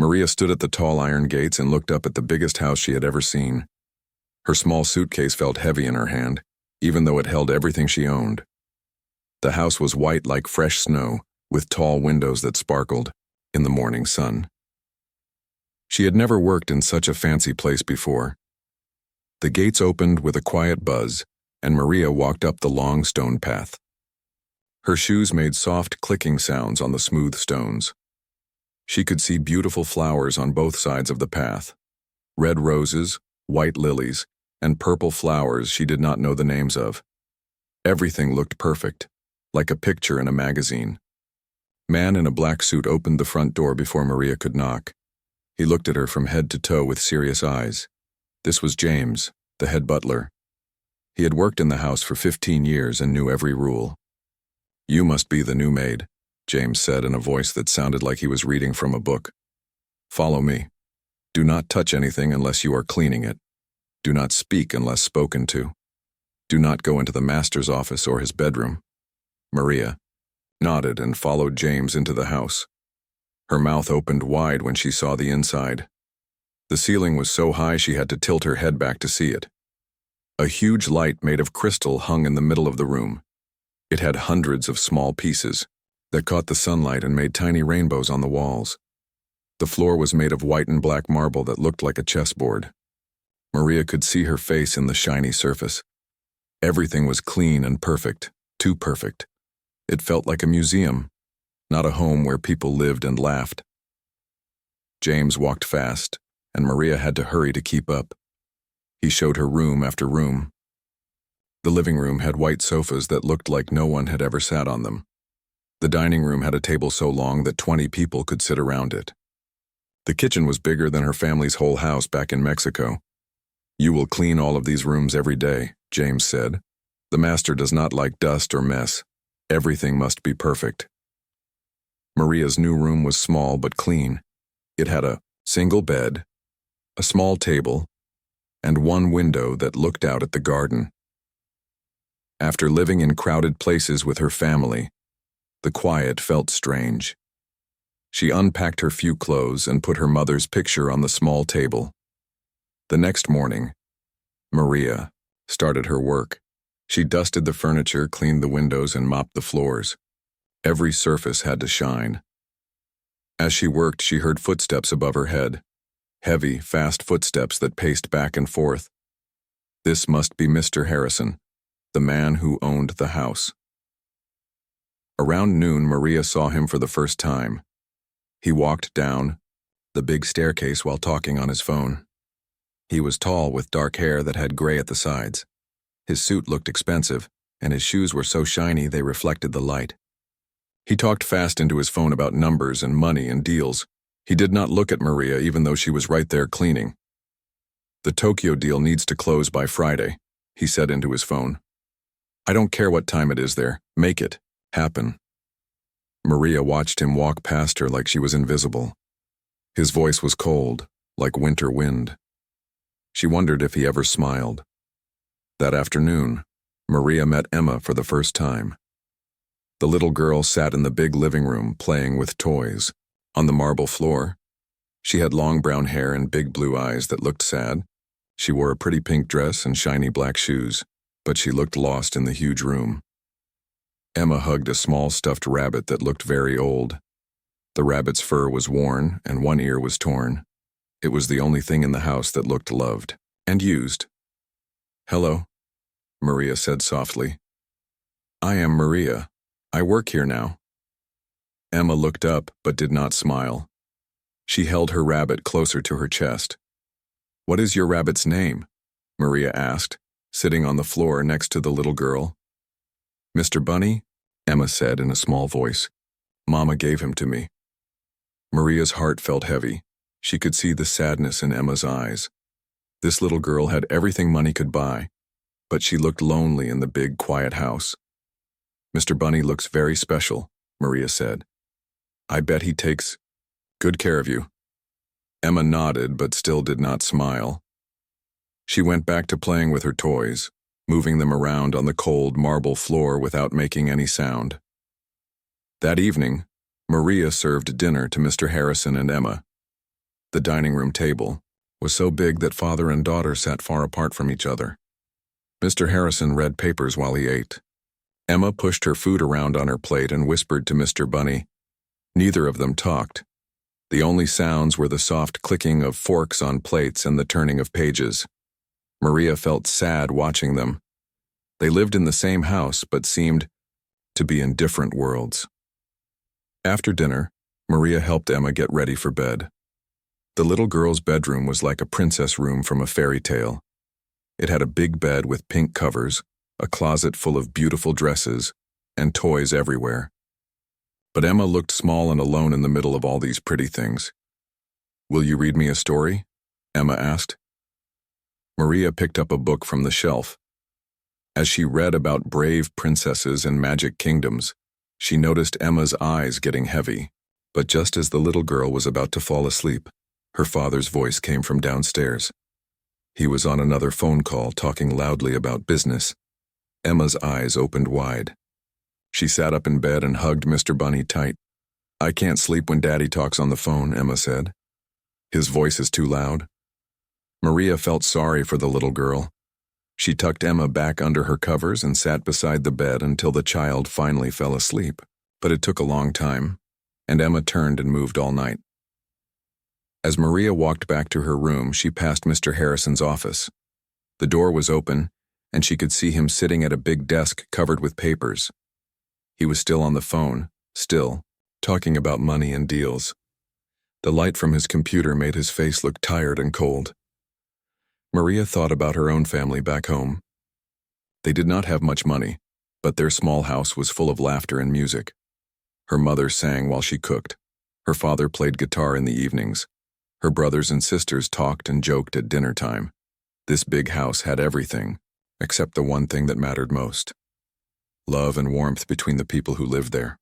Maria stood at the tall iron gates and looked up at the biggest house she had ever seen. Her small suitcase felt heavy in her hand, even though it held everything she owned. The house was white like fresh snow, with tall windows that sparkled in the morning sun. She had never worked in such a fancy place before. The gates opened with a quiet buzz, and Maria walked up the long stone path. Her shoes made soft clicking sounds on the smooth stones. She could see beautiful flowers on both sides of the path. Red roses, white lilies, and purple flowers she did not know the names of. Everything looked perfect, like a picture in a magazine. Man in a black suit opened the front door before Maria could knock. He looked at her from head to toe with serious eyes. This was James, the head butler. He had worked in the house for 15 years and knew every rule. "You must be the new maid," James said in a voice that sounded like he was reading from a book. "Follow me. Do not touch anything unless you are cleaning it. Do not speak unless spoken to. Do not go into the master's office or his bedroom." Maria nodded and followed James into the house. Her mouth opened wide when she saw the inside. The ceiling was so high she had to tilt her head back to see it. A huge light made of crystal hung in the middle of the room. It had hundreds of small pieces that caught the sunlight and made tiny rainbows on the walls. The floor was made of white and black marble that looked like a chessboard. Maria could see her face in the shiny surface. Everything was clean and perfect, too perfect. It felt like a museum, not a home where people lived and laughed. James walked fast, and Maria had to hurry to keep up. He showed her room after room. The living room had white sofas that looked like no one had ever sat on them. The dining room had a table so long that 20 people could sit around it. The kitchen was bigger than her family's whole house back in Mexico. "You will clean all of these rooms every day," James said. "The master does not like dust or mess. Everything must be perfect." Maria's new room was small but clean. It had a single bed, a small table, and one window that looked out at the garden. After living in crowded places with her family, the quiet felt strange. She unpacked her few clothes and put her mother's picture on the small table. The next morning, Maria started her work. She dusted the furniture, cleaned the windows, and mopped the floors. Every surface had to shine. As she worked, she heard footsteps above her head. Heavy, fast footsteps that paced back and forth. This must be Mr. Harrison, the man who owned the house. Around noon, Maria saw him for the first time. He walked down the big staircase while talking on his phone. He was tall with dark hair that had gray at the sides. His suit looked expensive, and his shoes were so shiny they reflected the light. He talked fast into his phone about numbers and money and deals. He did not look at Maria even though she was right there cleaning. "The Tokyo deal needs to close by Friday," he said into his phone. "I don't care what time it is there. Make it happen." Maria watched him walk past her like she was invisible. His voice was cold, like winter wind. She wondered if he ever smiled. That afternoon, Maria met Emma for the first time. The little girl sat in the big living room playing with toys. On the marble floor, she had long brown hair and big blue eyes that looked sad. She wore a pretty pink dress and shiny black shoes, but she looked lost in the huge room. Emma hugged a small stuffed rabbit that looked very old. The rabbit's fur was worn and one ear was torn. It was the only thing in the house that looked loved and used. "Hello," Maria said softly. "I am Maria. I work here now." Emma looked up but did not smile. She held her rabbit closer to her chest. "What is your rabbit's name?" Maria asked, sitting on the floor next to the little girl. "Mr. Bunny," Emma said in a small voice. "Mama gave him to me." Maria's heart felt heavy. She could see the sadness in Emma's eyes. This little girl had everything money could buy, but she looked lonely in the big, quiet house. "Mr. Bunny looks very special," Maria said. "I bet he takes good care of you." Emma nodded but still did not smile. She went back to playing with her toys, moving them around on the cold marble floor without making any sound. That evening, Maria served dinner to Mr. Harrison and Emma. The dining room table was so big that father and daughter sat far apart from each other. Mr. Harrison read papers while he ate. Emma pushed her food around on her plate and whispered to Mr. Bunny. Neither of them talked. The only sounds were the soft clicking of forks on plates and the turning of pages. Maria felt sad watching them. They lived in the same house but seemed to be in different worlds. After dinner, Maria helped Emma get ready for bed. The little girl's bedroom was like a princess room from a fairy tale. It had a big bed with pink covers, a closet full of beautiful dresses, and toys everywhere. But Emma looked small and alone in the middle of all these pretty things. "Will you read me a story?" Emma asked. Maria picked up a book from the shelf. As she read about brave princesses and magic kingdoms, she noticed Emma's eyes getting heavy. But just as the little girl was about to fall asleep, her father's voice came from downstairs. He was on another phone call, talking loudly about business. Emma's eyes opened wide. She sat up in bed and hugged Mr. Bunny tight. "I can't sleep when Daddy talks on the phone," Emma said. "His voice is too loud." Maria felt sorry for the little girl. She tucked Emma back under her covers and sat beside the bed until the child finally fell asleep. But it took a long time, and Emma turned and moved all night. As Maria walked back to her room, she passed Mr. Harrison's office. The door was open, and she could see him sitting at a big desk covered with papers. He was still on the phone, talking about money and deals. The light from his computer made his face look tired and cold. Maria thought about her own family back home. They did not have much money, but their small house was full of laughter and music. Her mother sang while she cooked. Her father played guitar in the evenings. Her brothers and sisters talked and joked at dinner time. This big house had everything, except the one thing that mattered most: love and warmth between the people who lived there.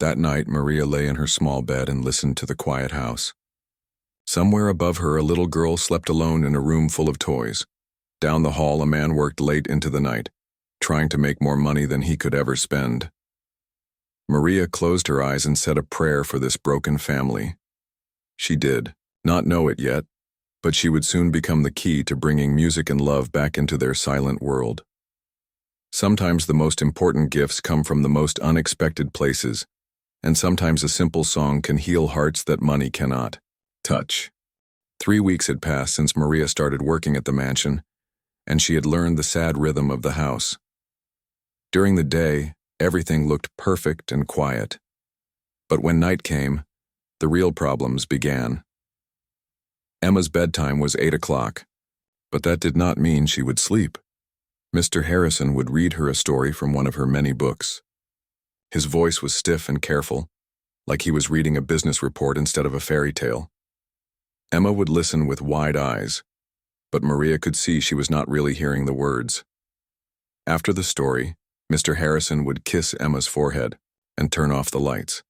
That night, Maria lay in her small bed and listened to the quiet house. Somewhere above her, a little girl slept alone in a room full of toys. Down the hall, a man worked late into the night, trying to make more money than he could ever spend. Maria closed her eyes and said a prayer for this broken family. She did not know it yet, but she would soon become the key to bringing music and love back into their silent world. Sometimes the most important gifts come from the most unexpected places, and sometimes a simple song can heal hearts that money cannot touch. 3 weeks had passed since Maria started working at the mansion, and she had learned the sad rhythm of the house. During the day, everything looked perfect and quiet. But when night came, the real problems began. Emma's bedtime was 8 o'clock, but that did not mean she would sleep. Mr. Harrison would read her a story from one of her many books. His voice was stiff and careful, like he was reading a business report instead of a fairy tale. Emma would listen with wide eyes, but Maria could see she was not really hearing the words. After the story, Mr. Harrison would kiss Emma's forehead and turn off the lights.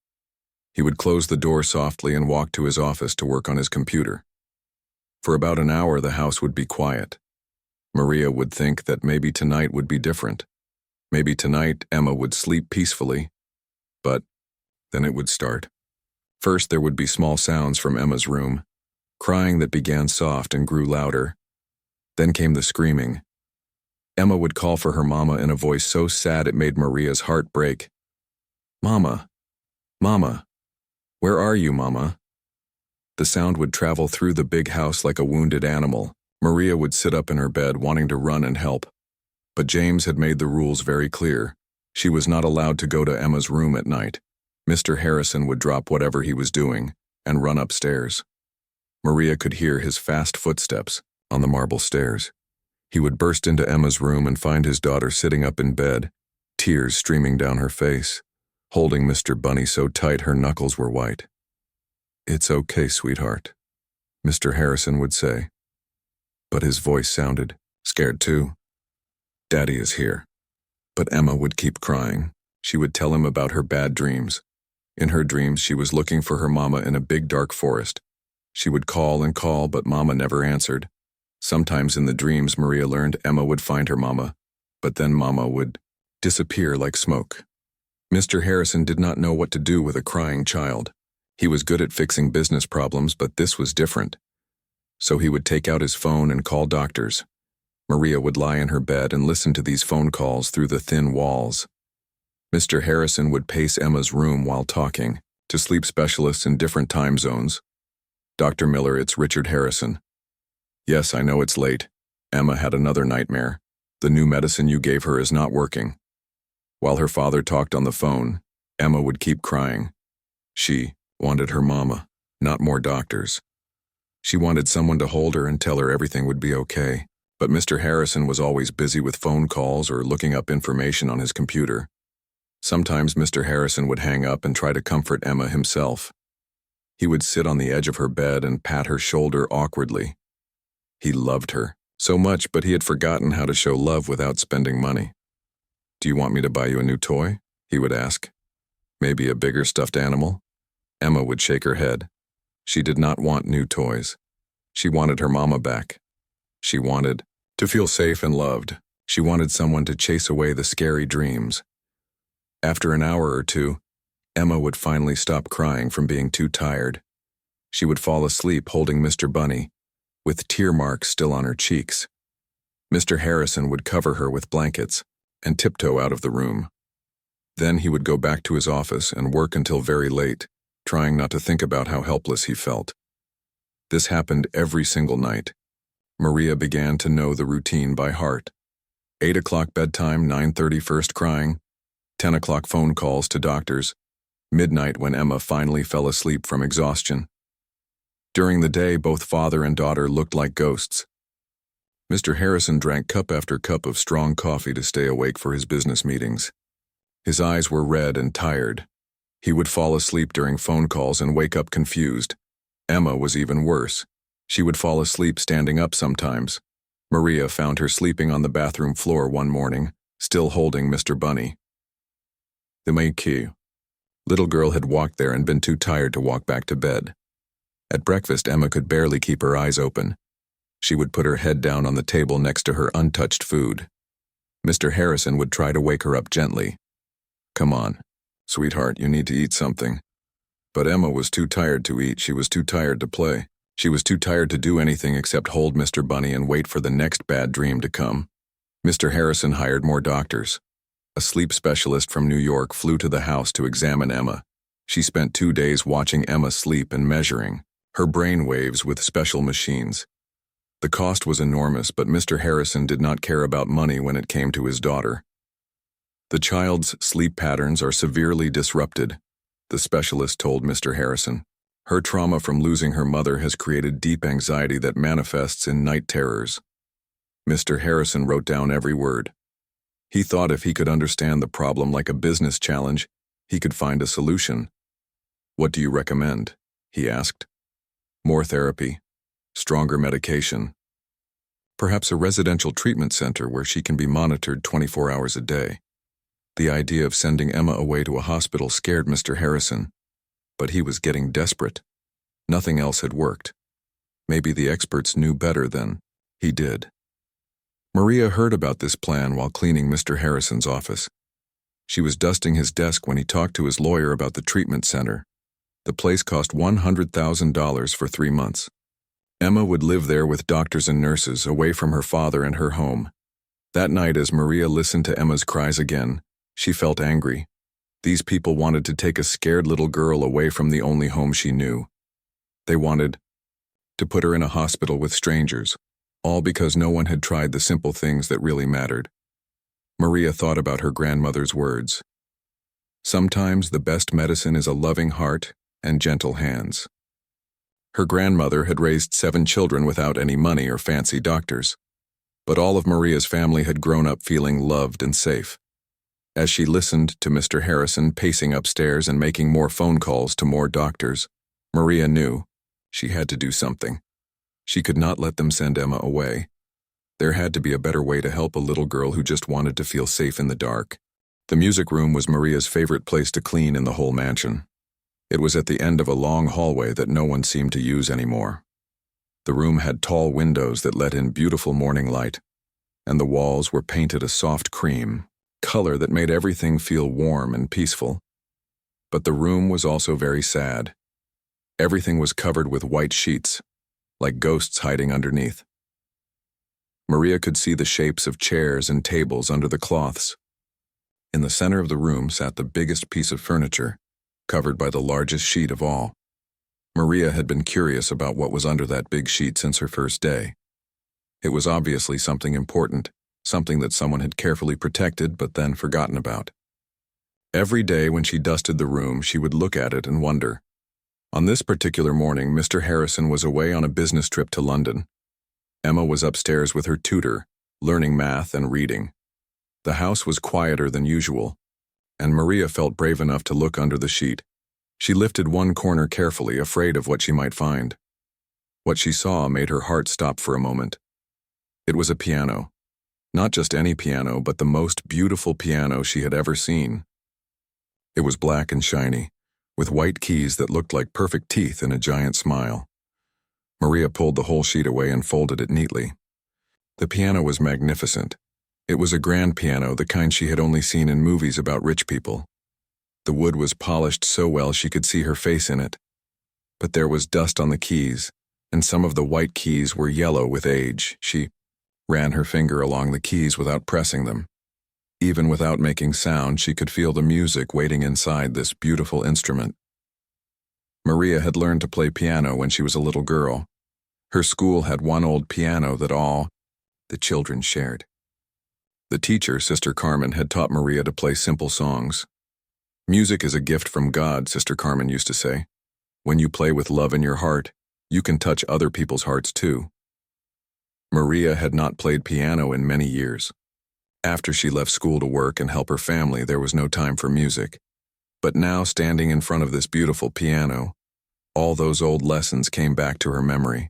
He would close the door softly and walk to his office to work on his computer. For about an hour, the house would be quiet. Maria would think that maybe tonight would be different. Maybe tonight Emma would sleep peacefully, but then it would start. First, there would be small sounds from Emma's room, crying that began soft and grew louder. Then came the screaming. Emma would call for her mama in a voice so sad it made Maria's heart break. "Mama, Mama, where are you, Mama?" The sound would travel through the big house like a wounded animal. Maria would sit up in her bed wanting to run and help. But James had made the rules very clear. She was not allowed to go to Emma's room at night. Mr. Harrison would drop whatever he was doing and run upstairs. Maria could hear his fast footsteps on the marble stairs. He would burst into Emma's room and find his daughter sitting up in bed, tears streaming down her face, holding Mr. Bunny so tight her knuckles were white. "It's okay, sweetheart," Mr. Harrison would say. But his voice sounded scared too. "Daddy is here." But Emma would keep crying. She would tell him about her bad dreams. In her dreams, she was looking for her mama in a big dark forest. She would call and call, but Mama never answered. Sometimes in the dreams, Maria learned Emma would find her mama, but then Mama would disappear like smoke. Mr. Harrison did not know what to do with a crying child. He was good at fixing business problems, but this was different. So he would take out his phone and call doctors. Maria would lie in her bed and listen to these phone calls through the thin walls. Mr. Harrison would pace Emma's room while talking to sleep specialists in different time zones. "Dr. Miller, it's Richard Harrison." "Yes, I know it's late. Emma had another nightmare. The new medicine you gave her is not working." While her father talked on the phone, Emma would keep crying. She wanted her mama, not more doctors. She wanted someone to hold her and tell her everything would be okay. But Mr. Harrison was always busy with phone calls or looking up information on his computer. Sometimes Mr. Harrison would hang up and try to comfort Emma himself. He would sit on the edge of her bed and pat her shoulder awkwardly. He loved her so much, but he had forgotten how to show love without spending money. "Do you want me to buy you a new toy?" he would ask. "Maybe a bigger stuffed animal?" Emma would shake her head. She did not want new toys. She wanted her mama back. She wanted to feel safe and loved. She wanted someone to chase away the scary dreams. After an hour or two, Emma would finally stop crying from being too tired. She would fall asleep holding Mr. Bunny, with tear marks still on her cheeks. Mr. Harrison would cover her with blankets and tiptoe out of the room. Then he would go back to his office and work until very late, trying not to think about how helpless he felt. This happened every single night. Maria began to know the routine by heart. 8 o'clock bedtime, 9:30 first crying, 10 o'clock phone calls to doctors, midnight when Emma finally fell asleep from exhaustion. During the day, both father and daughter looked like ghosts. Mr. Harrison drank cup after cup of strong coffee to stay awake for his business meetings. His eyes were red and tired. He would fall asleep during phone calls and wake up confused. Emma was even worse. She would fall asleep standing up sometimes. Maria found her sleeping on the bathroom floor one morning, still holding Mr. Bunny. The Maid. Little girl had walked there and been too tired to walk back to bed. At breakfast, Emma could barely keep her eyes open. She would put her head down on the table next to her untouched food. Mr. Harrison would try to wake her up gently. "Come on, sweetheart, you need to eat something." But Emma was too tired to eat. She was too tired to play. She was too tired to do anything except hold Mr. Bunny and wait for the next bad dream to come. Mr. Harrison hired more doctors. A sleep specialist from New York flew to the house to examine Emma. She spent 2 days watching Emma sleep and measuring her brain waves with special machines. The cost was enormous, but Mr. Harrison did not care about money when it came to his daughter. "The child's sleep patterns are severely disrupted," the specialist told Mr. Harrison. "Her trauma from losing her mother has created deep anxiety that manifests in night terrors." Mr. Harrison wrote down every word. He thought if he could understand the problem like a business challenge, he could find a solution. "What do you recommend?" he asked. "More therapy, stronger medication, perhaps a residential treatment center where she can be monitored 24 hours a day." The idea of sending Emma away to a hospital scared Mr. Harrison, but he was getting desperate. Nothing else had worked. Maybe the experts knew better than he did. Maria heard about this plan while cleaning Mr. Harrison's office. She was dusting his desk when he talked to his lawyer about the treatment center. The place cost $100,000 for 3 months. Emma would live there with doctors and nurses, away from her father and her home. That night, as Maria listened to Emma's cries again, she felt angry. These people wanted to take a scared little girl away from the only home she knew. They wanted to put her in a hospital with strangers, all because no one had tried the simple things that really mattered. Maria thought about her grandmother's words. "Sometimes the best medicine is a loving heart and gentle hands." Her grandmother had raised 7 children without any money or fancy doctors, but all of Maria's family had grown up feeling loved and safe. As she listened to Mr. Harrison pacing upstairs and making more phone calls to more doctors, Maria knew she had to do something. She could not let them send Emma away. There had to be a better way to help a little girl who just wanted to feel safe in the dark. The music room was Maria's favorite place to clean in the whole mansion. It was at the end of a long hallway that no one seemed to use anymore. The room had tall windows that let in beautiful morning light, and the walls were painted a soft cream, color that made everything feel warm and peaceful. But the room was also very sad. Everything was covered with white sheets, like ghosts hiding underneath. Maria could see the shapes of chairs and tables under the cloths. In the center of the room sat the biggest piece of furniture, covered by the largest sheet of all. Maria had been curious about what was under that big sheet since her first day. It was obviously something important, something that someone had carefully protected but then forgotten about. Every day when she dusted the room, she would look at it and wonder. On this particular morning, Mr. Harrison was away on a business trip to London. Emma was upstairs with her tutor, learning math and reading. The house was quieter than usual, and Maria felt brave enough to look under the sheet. She lifted one corner carefully, afraid of what she might find. What she saw made her heart stop for a moment. It was a piano. Not just any piano, but the most beautiful piano she had ever seen. It was black and shiny, with white keys that looked like perfect teeth in a giant smile. Maria pulled the whole sheet away and folded it neatly. The piano was magnificent. It was a grand piano, the kind she had only seen in movies about rich people. The wood was polished so well she could see her face in it. But there was dust on the keys, and some of the white keys were yellow with age. She ran her finger along the keys without pressing them. Even without making sound, she could feel the music waiting inside this beautiful instrument. Maria had learned to play piano when she was a little girl. Her school had one old piano that all the children shared. The teacher, Sister Carmen, had taught Maria to play simple songs. Music is a gift from God, Sister Carmen used to say. When you play with love in your heart, you can touch other people's hearts too. Maria had not played piano in many years. After she left school to work and help her family, there was no time for music. But now, standing in front of this beautiful piano, all those old lessons came back to her memory.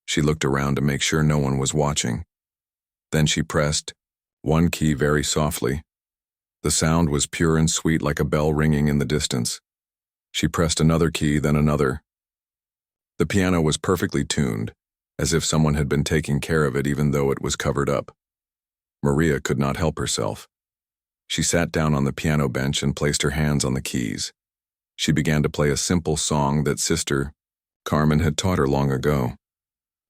She looked around to make sure no one was watching. Then she pressed one key very softly. The sound was pure and sweet, like a bell ringing in the distance. She pressed another key, then another. The piano was perfectly tuned, as if someone had been taking care of it even though it was covered up. Maria could not help herself. She sat down on the piano bench and placed her hands on the keys. She began to play a simple song that Sister Carmen had taught her long ago.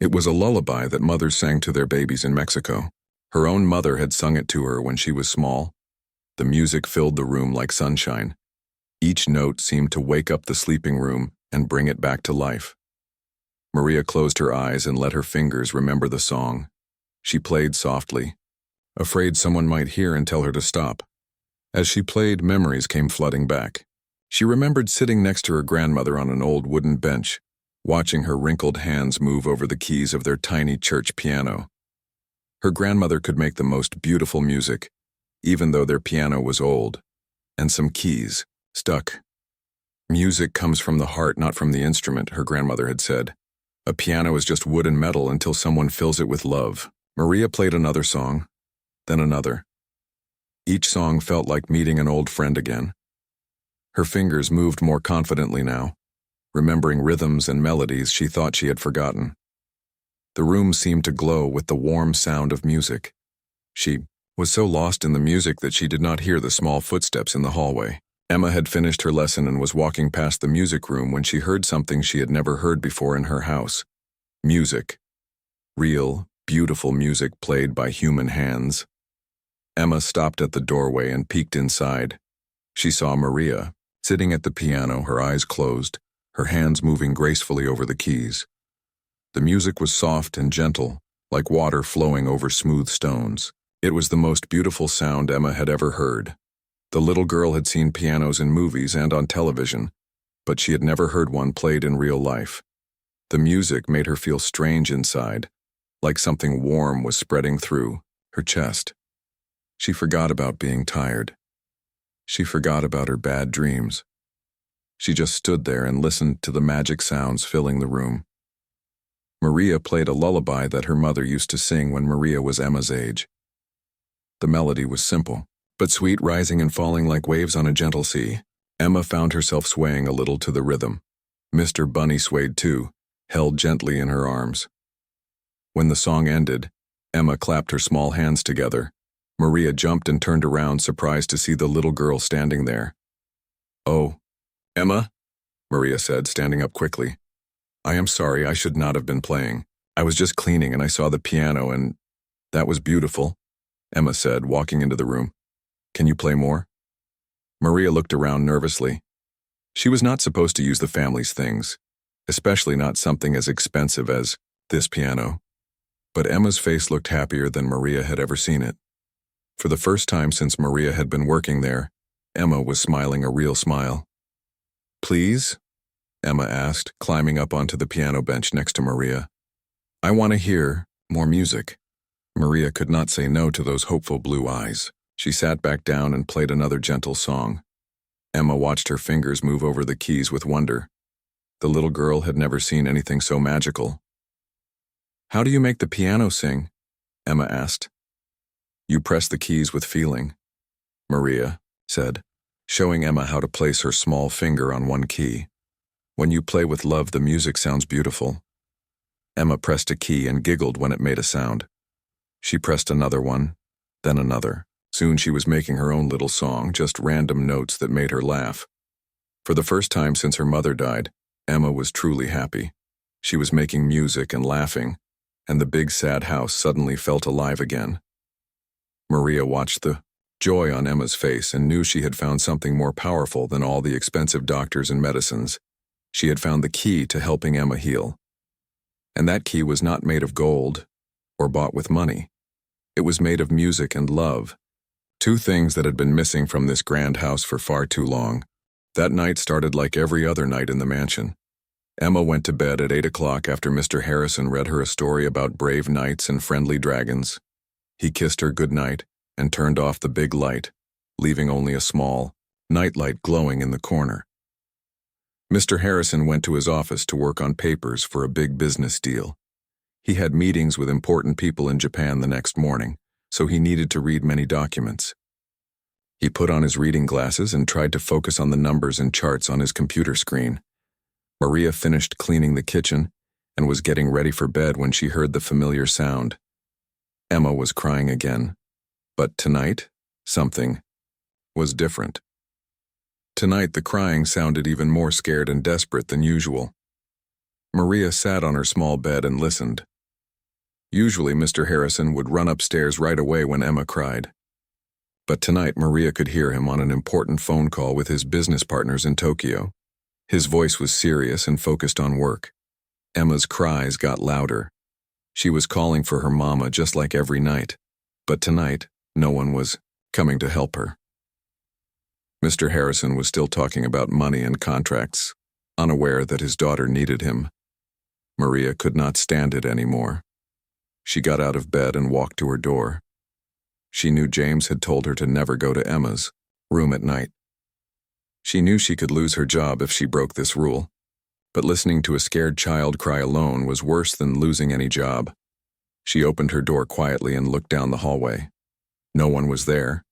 It was a lullaby that mothers sang to their babies in Mexico. Her own mother had sung it to her when she was small. The music filled the room like sunshine. Each note seemed to wake up the sleeping room and bring it back to life. Maria closed her eyes and let her fingers remember the song. She played softly, afraid someone might hear and tell her to stop. As she played, memories came flooding back. She remembered sitting next to her grandmother on an old wooden bench, watching her wrinkled hands move over the keys of their tiny church piano. Her grandmother could make the most beautiful music, even though their piano was old, and some keys stuck. Music comes from the heart, not from the instrument, her grandmother had said. A piano is just wood and metal until someone fills it with love. Maria played another song, then another. Each song felt like meeting an old friend again. Her fingers moved more confidently now, remembering rhythms and melodies she thought she had forgotten. The room seemed to glow with the warm sound of music. She was so lost in the music that she did not hear the small footsteps in the hallway. Emma had finished her lesson and was walking past the music room when she heard something she had never heard before in her house. Music. Real, beautiful music played by human hands. Emma stopped at the doorway and peeked inside. She saw Maria, sitting at the piano, her eyes closed, her hands moving gracefully over the keys. The music was soft and gentle, like water flowing over smooth stones. It was the most beautiful sound Emma had ever heard. The little girl had seen pianos in movies and on television, but she had never heard one played in real life. The music made her feel strange inside, like something warm was spreading through her chest. She forgot about being tired. She forgot about her bad dreams. She just stood there and listened to the magic sounds filling the room. Maria played a lullaby that her mother used to sing when Maria was Emma's age. The melody was simple, but sweet, rising and falling like waves on a gentle sea. Emma found herself swaying a little to the rhythm. Mr. Bunny swayed too, held gently in her arms. When the song ended, Emma clapped her small hands together. Maria jumped and turned around, surprised to see the little girl standing there. "Oh, Emma?" Maria said, standing up quickly. I am sorry, I should not have been playing. I was just cleaning and I saw the piano and that was beautiful, Emma said, walking into the room. Can you play more? Maria looked around nervously. She was not supposed to use the family's things, especially not something as expensive as this piano. But Emma's face looked happier than Maria had ever seen it. For the first time since Maria had been working there, Emma was smiling a real smile. Please? Emma asked, climbing up onto the piano bench next to Maria. I want to hear more music. Maria could not say no to those hopeful blue eyes. She sat back down and played another gentle song. Emma watched her fingers move over the keys with wonder. The little girl had never seen anything so magical. How do you make the piano sing? Emma asked. You press the keys with feeling, Maria said, showing Emma how to place her small finger on one key. When you play with love, the music sounds beautiful. Emma pressed a key and giggled when it made a sound. She pressed another one, then another. Soon she was making her own little song, just random notes that made her laugh. For the first time since her mother died, Emma was truly happy. She was making music and laughing, and the big sad house suddenly felt alive again. Maria watched the joy on Emma's face and knew she had found something more powerful than all the expensive doctors and medicines. She had found the key to helping Emma heal. And that key was not made of gold or bought with money. It was made of music and love, two things that had been missing from this grand house for far too long. That night started like every other night in the mansion. Emma went to bed at 8 o'clock after Mr. Harrison read her a story about brave knights and friendly dragons. He kissed her good night and turned off the big light, leaving only a small nightlight glowing in the corner. Mr. Harrison went to his office to work on papers for a big business deal. He had meetings with important people in Japan the next morning, so he needed to read many documents. He put on his reading glasses and tried to focus on the numbers and charts on his computer screen. Maria finished cleaning the kitchen and was getting ready for bed when she heard the familiar sound. Emma was crying again. But tonight, something was different. Tonight, the crying sounded even more scared and desperate than usual. Maria sat on her small bed and listened. Usually, Mr. Harrison would run upstairs right away when Emma cried. But tonight, Maria could hear him on an important phone call with his business partners in Tokyo. His voice was serious and focused on work. Emma's cries got louder. She was calling for her mama just like every night. But tonight, no one was coming to help her. Mr. Harrison was still talking about money and contracts, unaware that his daughter needed him. Maria could not stand it anymore. She got out of bed and walked to her door. She knew James had told her to never go to Emma's room at night. She knew she could lose her job if she broke this rule, but listening to a scared child cry alone was worse than losing any job. She opened her door quietly and looked down the hallway. No one was there.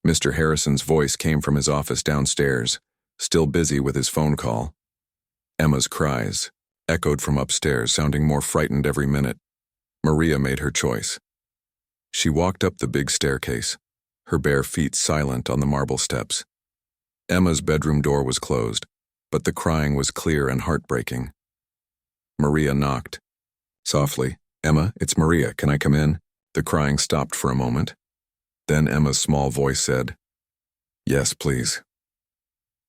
Mr. Harrison's voice came from his office downstairs, still busy with his phone call. Emma's cries echoed from upstairs, sounding more frightened every minute. Maria made her choice. She walked up the big staircase, her bare feet silent on the marble steps. Emma's bedroom door was closed, but the crying was clear and heartbreaking. Maria knocked. Softly, "Emma, it's Maria, can I come in?" The crying stopped for a moment. Then Emma's small voice said, "Yes, please."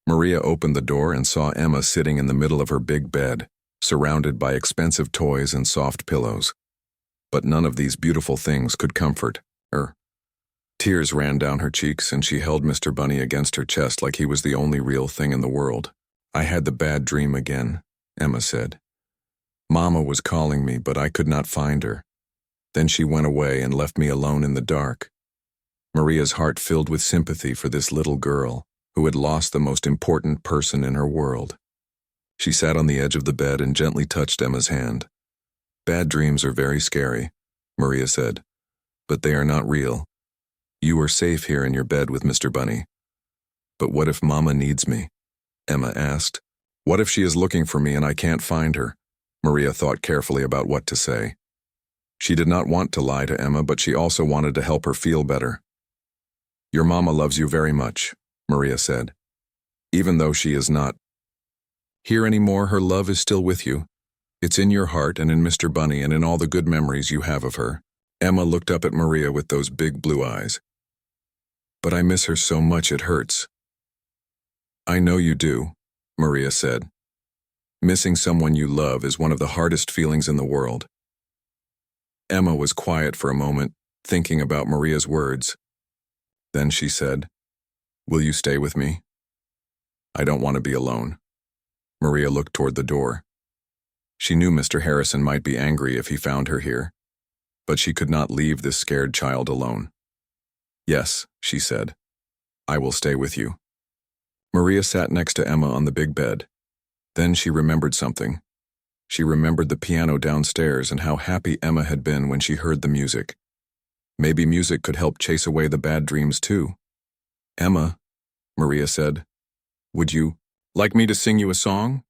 Maria opened the door and saw Emma sitting in the middle of her big bed, surrounded by expensive toys and soft pillows. But none of these beautiful things could comfort her. Tears ran down her cheeks and she held Mr. Bunny against her chest like he was the only real thing in the world. "I had the bad dream again," Emma said. "Mama was calling me, but I could not find her. Then she went away and left me alone in the dark." Maria's heart filled with sympathy for this little girl who had lost the most important person in her world. She sat on the edge of the bed and gently touched Emma's hand. "Bad dreams are very scary," Maria said, "but they are not real. You are safe here in your bed with Mr. Bunny." "But what if Mama needs me?" Emma asked. "What if she is looking for me and I can't find her?" Maria thought carefully about what to say. She did not want to lie to Emma, but she also wanted to help her feel better. "Your mama loves you very much," Maria said, "even though she is not Here anymore, her love is still with you. It's in your heart and in Mr. Bunny and in all the good memories you have of her. Emma looked up at Maria with those big blue eyes. But I miss her so much it hurts. I know you do, Maria said. Missing someone you love is one of the hardest feelings in the world. Emma was quiet for a moment, thinking about Maria's words. Then she said, "Will you stay with me? I don't want to be alone." Maria looked toward the door. She knew Mr. Harrison might be angry if he found her here, but she could not leave this scared child alone. "Yes," she said, "I will stay with you." Maria sat next to Emma on the big bed. Then she remembered something. She remembered the piano downstairs and how happy Emma had been when she heard the music. Maybe music could help chase away the bad dreams too. "Emma," Maria said, "would you like me to sing you a song?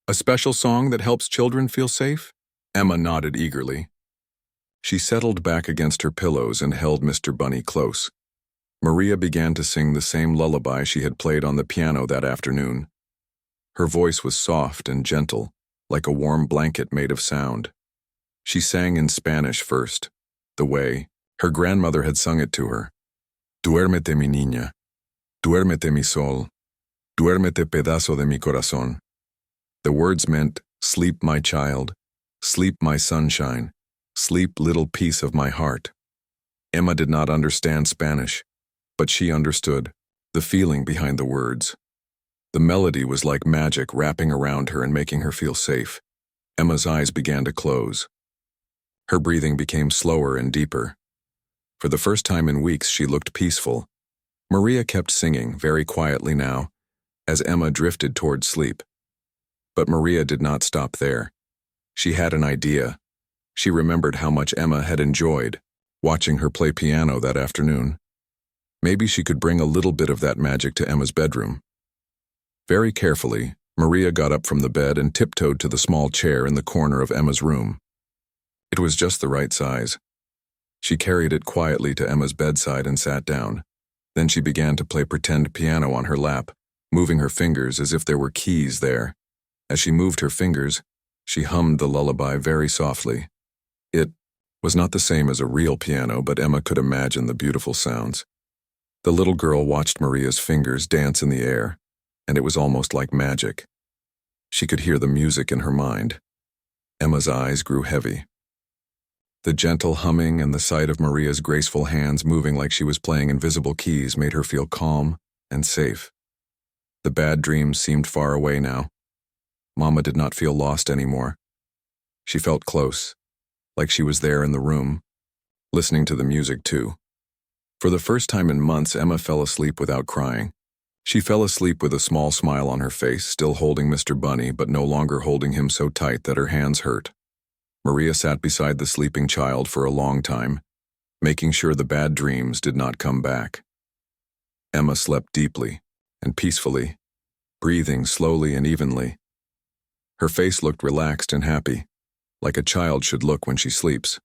A special song that helps children feel safe?" Emma nodded eagerly. She settled back against her pillows and held Mr. Bunny close. Maria began to sing the same lullaby she had played on the piano that afternoon. Her voice was soft and gentle, like a warm blanket made of sound. She sang in Spanish first, the way her grandmother had sung it to her. "Duérmete, mi niña. Duérmete, mi sol. Duérmete, pedazo de mi corazón." The words meant, "Sleep, my child. Sleep, my sunshine. Sleep, little piece of my heart." Emma did not understand Spanish, but she understood the feeling behind the words. The melody was like magic wrapping around her and making her feel safe. Emma's eyes began to close. Her breathing became slower and deeper. For the first time in weeks, she looked peaceful. Maria kept singing, very quietly now, as Emma drifted toward sleep. But Maria did not stop there. She had an idea. She remembered how much Emma had enjoyed watching her play piano that afternoon. Maybe she could bring a little bit of that magic to Emma's bedroom. Very carefully, Maria got up from the bed and tiptoed to the small chair in the corner of Emma's room. It was just the right size. She carried it quietly to Emma's bedside and sat down. Then she began to play pretend piano on her lap, moving her fingers as if there were keys there. As she moved her fingers, she hummed the lullaby very softly. It was not the same as a real piano, but Emma could imagine the beautiful sounds. The little girl watched Maria's fingers dance in the air, and it was almost like magic. She could hear the music in her mind. Emma's eyes grew heavy. The gentle humming and the sight of Maria's graceful hands moving like she was playing invisible keys made her feel calm and safe. The bad dreams seemed far away now. Mama did not feel lost anymore. She felt close, like she was there in the room, listening to the music too. For the first time in months, Emma fell asleep without crying. She fell asleep with a small smile on her face, still holding Mr. Bunny, but no longer holding him so tight that her hands hurt. Maria sat beside the sleeping child for a long time, making sure the bad dreams did not come back. Emma slept deeply and peacefully, breathing slowly and evenly. Her face looked relaxed and happy, like a child should look when she sleeps.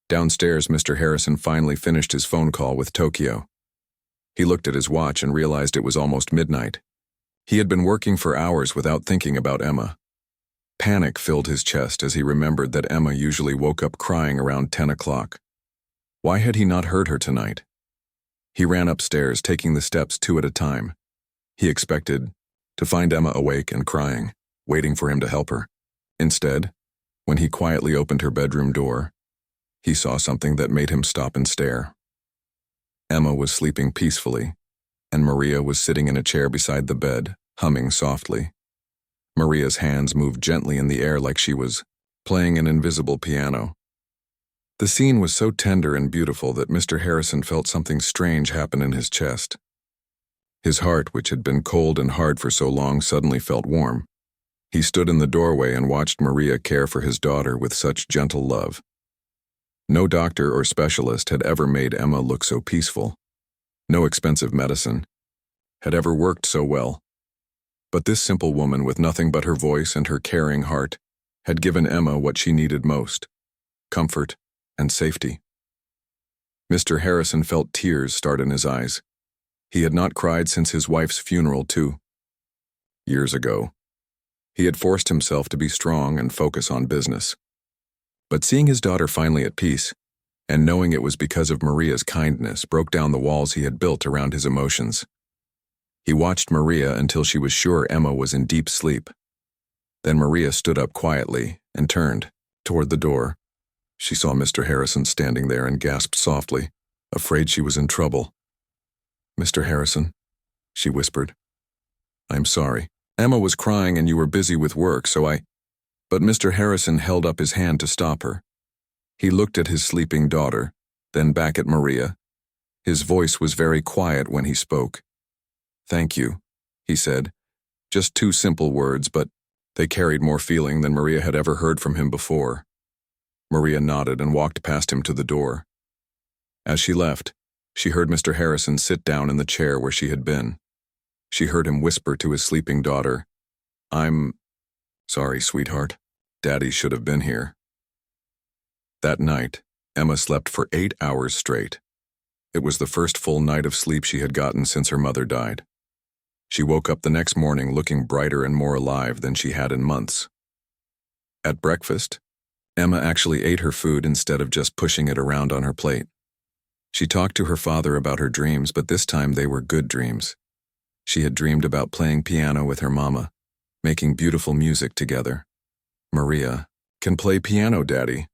Downstairs, Mr. Harrison finally finished his phone call with Tokyo. He looked at his watch and realized it was almost midnight. He had been working for hours without thinking about Emma. Panic filled his chest as he remembered that Emma usually woke up crying around 10 o'clock. Why had he not heard her tonight? He ran upstairs, taking the steps 2 at a time. He expected to find Emma awake and crying, waiting for him to help her. Instead, when he quietly opened her bedroom door, he saw something that made him stop and stare. Emma was sleeping peacefully, and Maria was sitting in a chair beside the bed, humming softly. Maria's hands moved gently in the air like she was playing an invisible piano. The scene was so tender and beautiful that Mr. Harrison felt something strange happen in his chest. His heart, which had been cold and hard for so long, suddenly felt warm. He stood in the doorway and watched Maria care for his daughter with such gentle love. No doctor or specialist had ever made Emma look so peaceful. No expensive medicine had ever worked so well. But this simple woman, with nothing but her voice and her caring heart, had given Emma what she needed most: comfort and safety. Mr. Harrison felt tears start in his eyes. He had not cried since his wife's funeral 2 years ago. He had forced himself to be strong and focus on business. But seeing his daughter finally at peace, and knowing it was because of Maria's kindness, broke down the walls he had built around his emotions. He watched Maria until she was sure Emma was in deep sleep. Then Maria stood up quietly and turned toward the door. She saw Mr. Harrison standing there and gasped softly, afraid she was in trouble. "Mr. Harrison," she whispered. "I'm sorry. Emma was crying and you were busy with work, so I—" But Mr. Harrison held up his hand to stop her. He looked at his sleeping daughter, then back at Maria. His voice was very quiet when he spoke. "Thank you," he said. Just 2 simple words, but they carried more feeling than Maria had ever heard from him before. Maria nodded and walked past him to the door. As she left, she heard Mr. Harrison sit down in the chair where she had been. She heard him whisper to his sleeping daughter, "I'm sorry, sweetheart. Daddy should have been here." That night, Emma slept for 8 hours straight. It was the first full night of sleep she had gotten since her mother died. She woke up the next morning looking brighter and more alive than she had in months. At breakfast, Emma actually ate her food instead of just pushing it around on her plate. She talked to her father about her dreams, but this time they were good dreams. She had dreamed about playing piano with her mama, making beautiful music together. "Maria can play piano, Daddy,"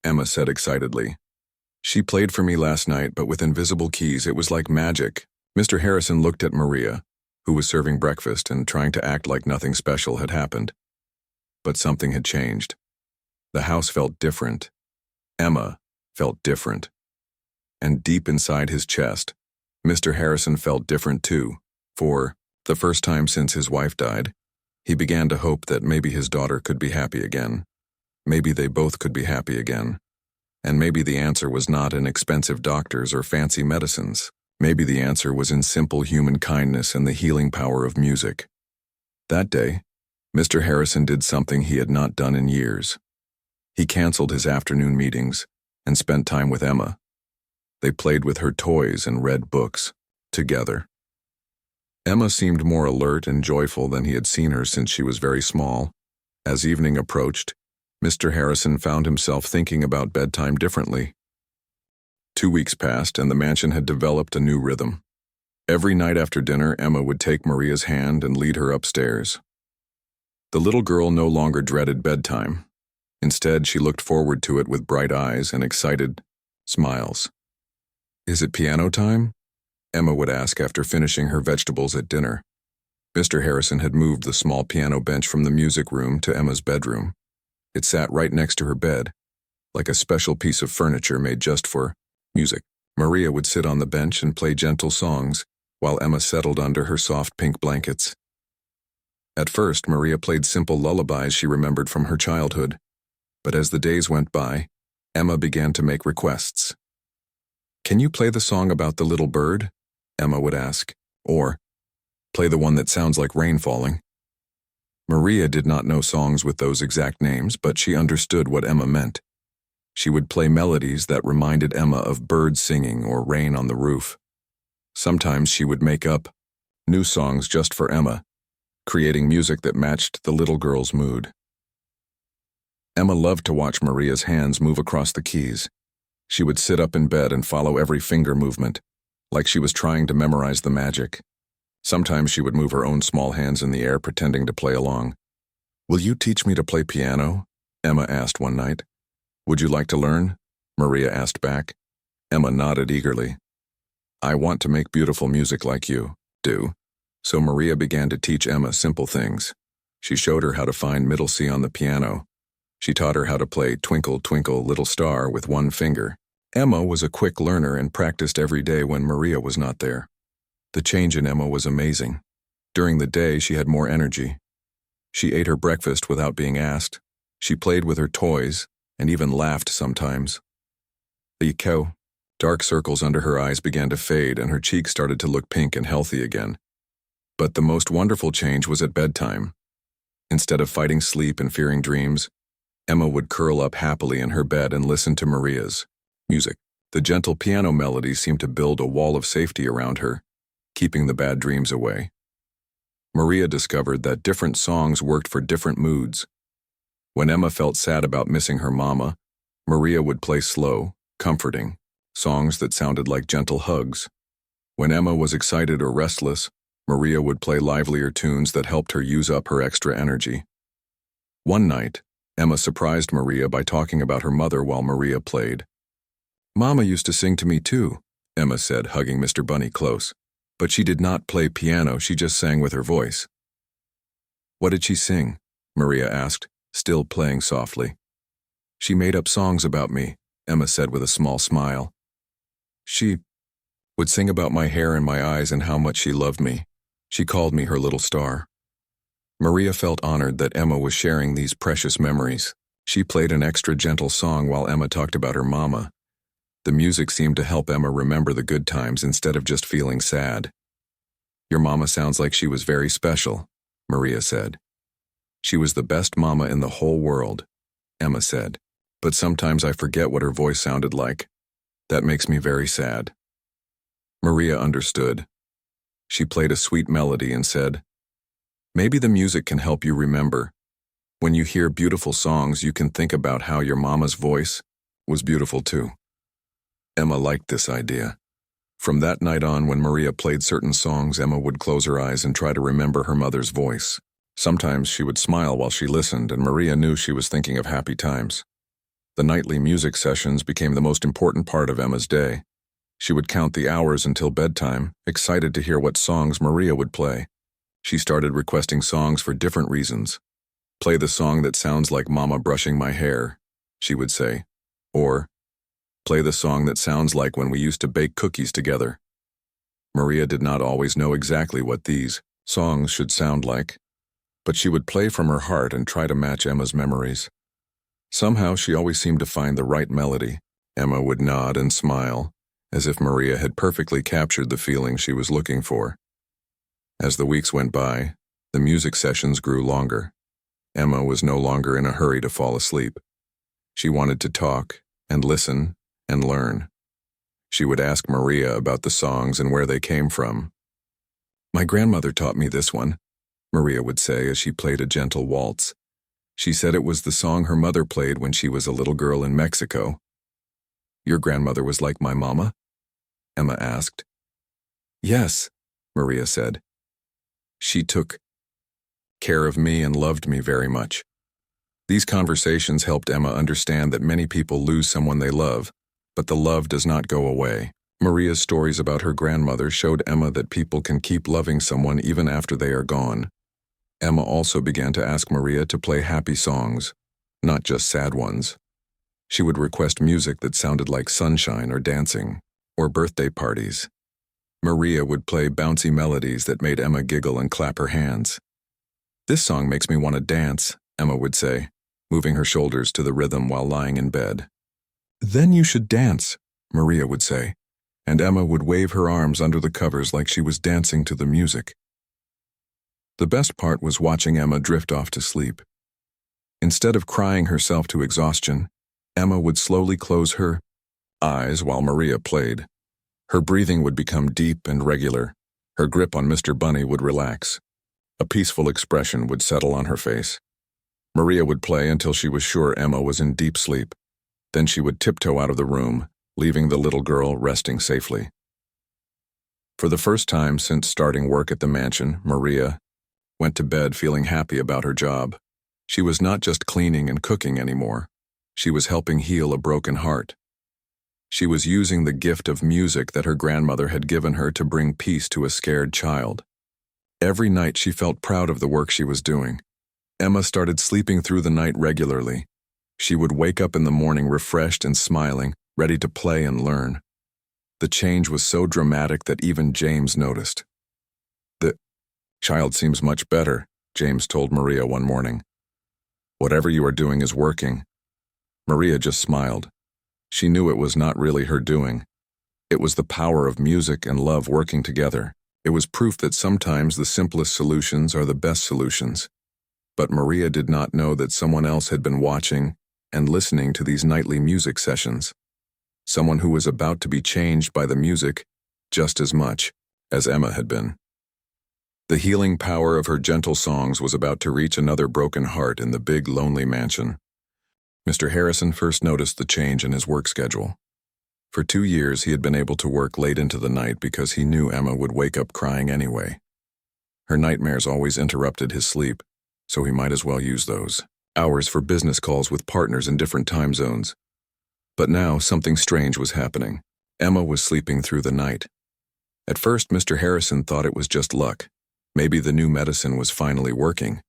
Emma said excitedly. "She played for me last night, but with invisible keys. It was like magic." Mr. Harrison looked at Maria, who was serving breakfast and trying to act like nothing special had happened. But something had changed. The house felt different. Emma felt different. And deep inside his chest, Mr. Harrison felt different too. For the first time since his wife died, he began to hope that maybe his daughter could be happy again. Maybe they both could be happy again. And maybe the answer was not in expensive doctors or fancy medicines. Maybe the answer was in simple human kindness and the healing power of music. That day, Mr. Harrison did something he had not done in years. He canceled his afternoon meetings and spent time with Emma. They played with her toys and read books, together. Emma seemed more alert and joyful than he had seen her since she was very small. As evening approached, Mr. Harrison found himself thinking about bedtime differently. 2 weeks passed, and the mansion had developed a new rhythm. Every night after dinner, Emma would take Maria's hand and lead her upstairs. The little girl no longer dreaded bedtime. Instead, she looked forward to it with bright eyes and excited smiles. "Is it piano time?" Emma would ask after finishing her vegetables at dinner. Mr. Harrison had moved the small piano bench from the music room to Emma's bedroom. It sat right next to her bed, like a special piece of furniture made just for music. Maria would sit on the bench and play gentle songs, while Emma settled under her soft pink blankets. At first, Maria played simple lullabies she remembered from her childhood. But as the days went by, Emma began to make requests. "Can you play the song about the little bird?" Emma would ask. Or, "Play the one that sounds like rain falling." Maria did not know songs with those exact names, but she understood what Emma meant. She would play melodies that reminded Emma of birds singing or rain on the roof. Sometimes she would make up new songs just for Emma, creating music that matched the little girl's mood. Emma loved to watch Maria's hands move across the keys. She would sit up in bed and follow every finger movement, like she was trying to memorize the magic. Sometimes she would move her own small hands in the air, pretending to play along. "Will you teach me to play piano?" Emma asked one night. "Would you like to learn?" Maria asked back. Emma nodded eagerly. "I want to make beautiful music like you do." So Maria began to teach Emma simple things. She showed her how to find middle C on the piano. She taught her how to play Twinkle, Twinkle, Little Star with one finger. Emma was a quick learner and practiced every day when Maria was not there. The change in Emma was amazing. During the day, she had more energy. She ate her breakfast without being asked. She played with her toys and even laughed sometimes. The dark circles under her eyes began to fade and her cheeks started to look pink and healthy again. But the most wonderful change was at bedtime. Instead of fighting sleep and fearing dreams, Emma would curl up happily in her bed and listen to Maria's music. The gentle piano melodies seemed to build a wall of safety around her, keeping the bad dreams away. Maria discovered that different songs worked for different moods. When Emma felt sad about missing her mama, Maria would play slow, comforting songs that sounded like gentle hugs. When Emma was excited or restless, Maria would play livelier tunes that helped her use up her extra energy. One night, Emma surprised Maria by talking about her mother while Maria played. "Mama used to sing to me too," Emma said, hugging Mr. Bunny close. "But she did not play piano, she just sang with her voice." "What did she sing?" Maria asked, still playing softly. "She made up songs about me," Emma said with a small smile. "She would sing about my hair and my eyes and how much she loved me. She called me her little star." Maria felt honored that Emma was sharing these precious memories. She played an extra gentle song while Emma talked about her mama. The music seemed to help Emma remember the good times instead of just feeling sad. "Your mama sounds like she was very special," Maria said. "She was the best mama in the whole world," Emma said. "But sometimes I forget what her voice sounded like. That makes me very sad." Maria understood. She played a sweet melody and said, "Maybe the music can help you remember. When you hear beautiful songs, you can think about how your mama's voice was beautiful too." Emma liked this idea. From that night on, when Maria played certain songs, Emma would close her eyes and try to remember her mother's voice. Sometimes she would smile while she listened, and Maria knew she was thinking of happy times. The nightly music sessions became the most important part of Emma's day. She would count the hours until bedtime, excited to hear what songs Maria would play. She started requesting songs for different reasons. "Play the song that sounds like Mama brushing my hair," she would say. Or, "Play the song that sounds like when we used to bake cookies together." Maria did not always know exactly what these songs should sound like, but she would play from her heart and try to match Emma's memories. Somehow she always seemed to find the right melody. Emma would nod and smile, as if Maria had perfectly captured the feeling she was looking for. As the weeks went by, the music sessions grew longer. Emma was no longer in a hurry to fall asleep. She wanted to talk and listen and learn. She would ask Maria about the songs and where they came from. "My grandmother taught me this one," Maria would say as she played a gentle waltz. "She said it was the song her mother played when she was a little girl in Mexico." "Your grandmother was like my mama?" Emma asked. "Yes," Maria said. "She took care of me and loved me very much." These conversations helped Emma understand that many people lose someone they love, but the love does not go away. Maria's stories about her grandmother showed Emma that people can keep loving someone even after they are gone. Emma also began to ask Maria to play happy songs, not just sad ones. She would request music that sounded like sunshine or dancing, or birthday parties. Maria would play bouncy melodies that made Emma giggle and clap her hands. "This song makes me want to dance," Emma would say, moving her shoulders to the rhythm while lying in bed. "Then you should dance," Maria would say, and Emma would wave her arms under the covers like she was dancing to the music. The best part was watching Emma drift off to sleep. Instead of crying herself to exhaustion, Emma would slowly close her eyes while Maria played. Her breathing would become deep and regular. Her grip on Mr. Bunny would relax. A peaceful expression would settle on her face. Maria would play until she was sure Emma was in deep sleep. Then she would tiptoe out of the room, leaving the little girl resting safely. For the first time since starting work at the mansion, Maria went to bed feeling happy about her job. She was not just cleaning and cooking anymore. She was helping heal a broken heart. She was using the gift of music that her grandmother had given her to bring peace to a scared child. Every night she felt proud of the work she was doing. Emma started sleeping through the night regularly. She would wake up in the morning refreshed and smiling, ready to play and learn. The change was so dramatic that even James noticed. "The child seems much better," James told Maria one morning. "Whatever you are doing is working." Maria just smiled. She knew it was not really her doing. It was the power of music and love working together. It was proof that sometimes the simplest solutions are the best solutions. But Maria did not know that someone else had been watching and listening to these nightly music sessions. Someone who was about to be changed by the music just as much as Emma had been. The healing power of her gentle songs was about to reach another broken heart in the big, lonely mansion. Mr. Harrison first noticed the change in his work schedule. For 2 years, he had been able to work late into the night because he knew Emma would wake up crying anyway. Her nightmares always interrupted his sleep, so he might as well use those hours for business calls with partners in different time zones. But now, something strange was happening. Emma was sleeping through the night. At first, Mr. Harrison thought it was just luck. Maybe the new medicine was finally working.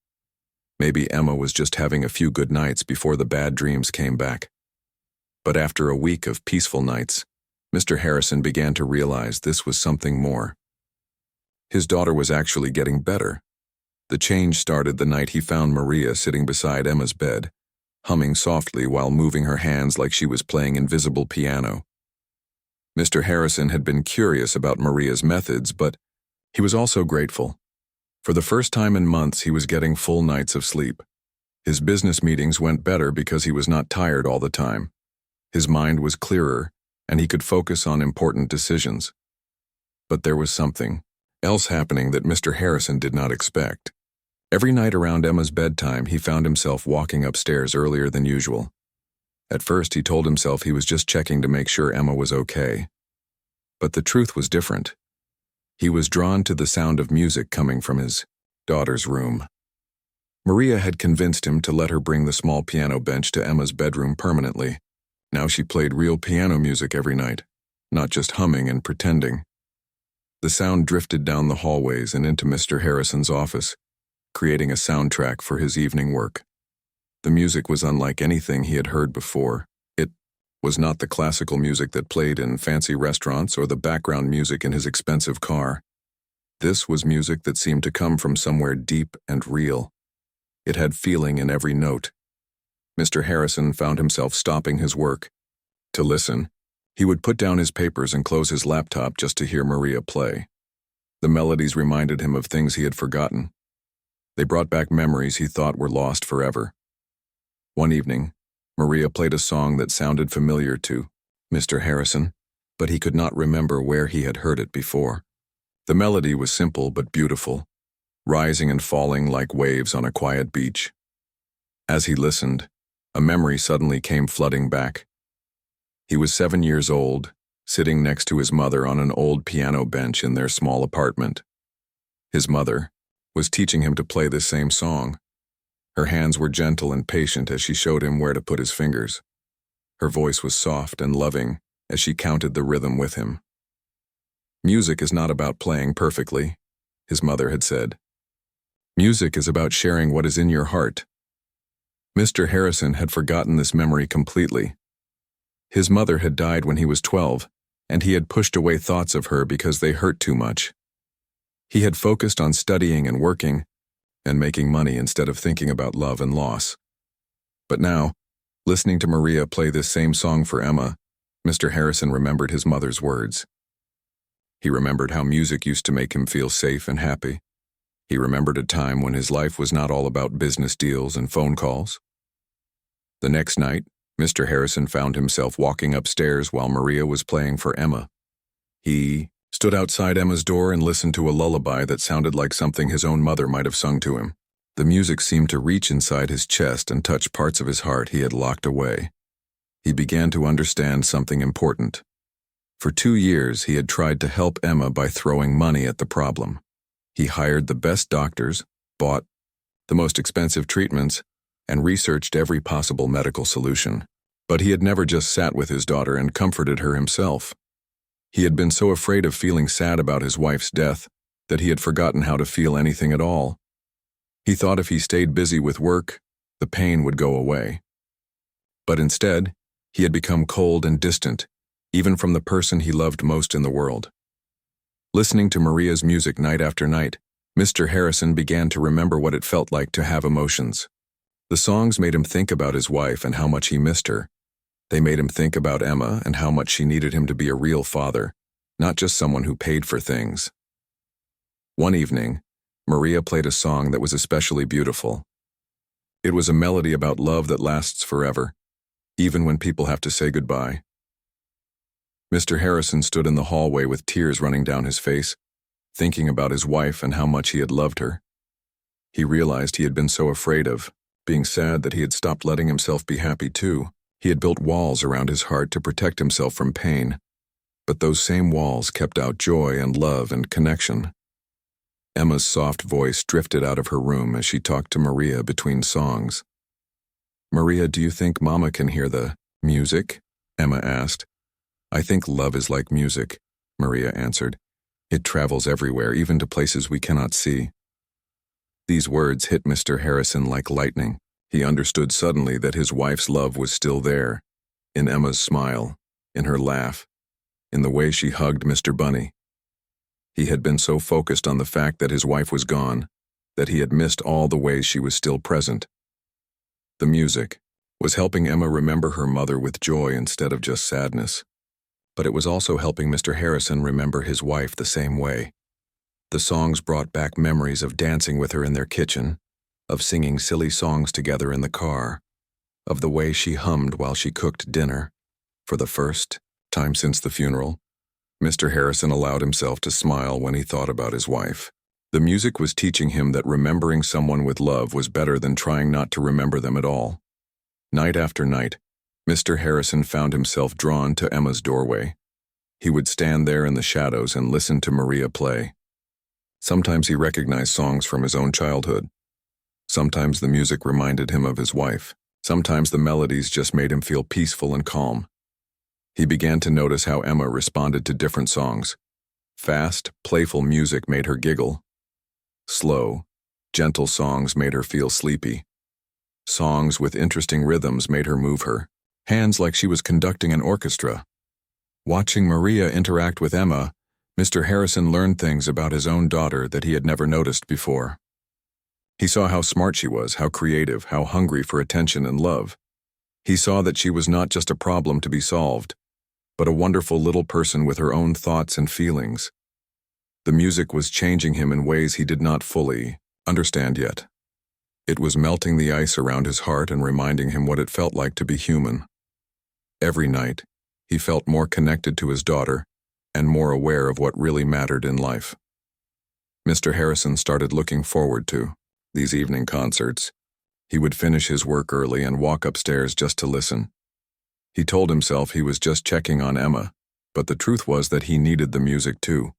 Maybe Emma was just having a few good nights before the bad dreams came back. But after a week of peaceful nights, Mr. Harrison began to realize this was something more. His daughter was actually getting better. The change started the night he found Maria sitting beside Emma's bed, humming softly while moving her hands like she was playing invisible piano. Mr. Harrison had been curious about Maria's methods, but he was also grateful. For the first time in months, he was getting full nights of sleep. His business meetings went better because he was not tired all the time. His mind was clearer, and he could focus on important decisions. But there was something else happening that Mr. Harrison did not expect. Every night around Emma's bedtime, he found himself walking upstairs earlier than usual. At first, he told himself he was just checking to make sure Emma was okay. But the truth was different. He was drawn to the sound of music coming from his daughter's room. Maria had convinced him to let her bring the small piano bench to Emma's bedroom permanently. Now she played real piano music every night, not just humming and pretending. The sound drifted down the hallways and into Mr. Harrison's office, creating a soundtrack for his evening work. The music was unlike anything he had heard before. It was not the classical music that played in fancy restaurants or the background music in his expensive car. This was music that seemed to come from somewhere deep and real. It had feeling in every note. Mr. Harrison found himself stopping his work. To listen, he would put down his papers and close his laptop just to hear Maria play. The melodies reminded him of things he had forgotten. They brought back memories he thought were lost forever. One evening, Maria played a song that sounded familiar to Mr. Harrison, but he could not remember where he had heard it before. The melody was simple but beautiful, rising and falling like waves on a quiet beach. As he listened, a memory suddenly came flooding back. He was 7 years old, sitting next to his mother on an old piano bench in their small apartment. His mother was teaching him to play this same song. Her hands were gentle and patient as she showed him where to put his fingers. Her voice was soft and loving as she counted the rhythm with him. "Music is not about playing perfectly," his mother had said. "Music is about sharing what is in your heart." Mr. Harrison had forgotten this memory completely. His mother had died when he was 12, and he had pushed away thoughts of her because they hurt too much. He had focused on studying and working, and making money instead of thinking about love and loss. But now, listening to Maria play this same song for Emma, Mr. Harrison remembered his mother's words. He remembered how music used to make him feel safe and happy. He remembered a time when his life was not all about business deals and phone calls. The next night, Mr. Harrison found himself walking upstairs while Maria was playing for Emma. He stood outside Emma's door and listened to a lullaby that sounded like something his own mother might have sung to him. The music seemed to reach inside his chest and touch parts of his heart he had locked away. He began to understand something important. For 2 years, he had tried to help Emma by throwing money at the problem. He hired the best doctors, bought the most expensive treatments, and researched every possible medical solution. But he had never just sat with his daughter and comforted her himself. He had been so afraid of feeling sad about his wife's death that he had forgotten how to feel anything at all. He thought if he stayed busy with work, the pain would go away. But instead, he had become cold and distant, even from the person he loved most in the world. Listening to Maria's music night after night, Mr. Harrison began to remember what it felt like to have emotions. The songs made him think about his wife and how much he missed her. They made him think about Emma and how much she needed him to be a real father, not just someone who paid for things. One evening, Maria played a song that was especially beautiful. It was a melody about love that lasts forever, even when people have to say goodbye. Mr. Harrison stood in the hallway with tears running down his face. thinking about his wife and how much he had loved her. He realized he had been so afraid of being sad that he had stopped letting himself be happy too. He had built walls around his heart to protect himself from pain, but those same walls kept out joy and love and connection. Emma's soft voice drifted out of her room as she talked to Maria between songs. "Maria, do you think Mama can hear the music?" Emma asked. "I think love is like music," Maria answered. "It travels everywhere, even to places we cannot see." These words hit Mr. Harrison like lightning. He understood suddenly that his wife's love was still there, in Emma's smile, in her laugh, in the way she hugged Mr. Bunny. He had been so focused on the fact that his wife was gone, that he had missed all the ways she was still present. The music was helping Emma remember her mother with joy instead of just sadness. But it was also helping Mr. Harrison remember his wife the same way. The songs brought back memories of dancing with her in their kitchen, of singing silly songs together in the car, of the way she hummed while she cooked dinner. For the first time since the funeral, Mr. Harrison allowed himself to smile when he thought about his wife. The music was teaching him that remembering someone with love was better than trying not to remember them at all. Night after night, Mr. Harrison found himself drawn to Emma's doorway. He would stand there in the shadows and listen to Maria play. Sometimes he recognized songs from his own childhood. Sometimes the music reminded him of his wife. Sometimes the melodies just made him feel peaceful and calm. He began to notice how Emma responded to different songs. Fast, playful music made her giggle. Slow, gentle songs made her feel sleepy. Songs with interesting rhythms made her move her hands like she was conducting an orchestra. Watching Maria interact with Emma, Mr. Harrison learned things about his own daughter that he had never noticed before. He saw how smart she was, how creative, how hungry for attention and love. He saw that she was not just a problem to be solved, but a wonderful little person with her own thoughts and feelings. The music was changing him in ways he did not fully understand yet. It was melting the ice around his heart and reminding him what it felt like to be human. Every night, he felt more connected to his daughter and more aware of what really mattered in life. Mr. Harrison started looking forward to these evening concerts. He would finish his work early and walk upstairs just to listen. He told himself he was just checking on Emma, but the truth was that he needed the music too.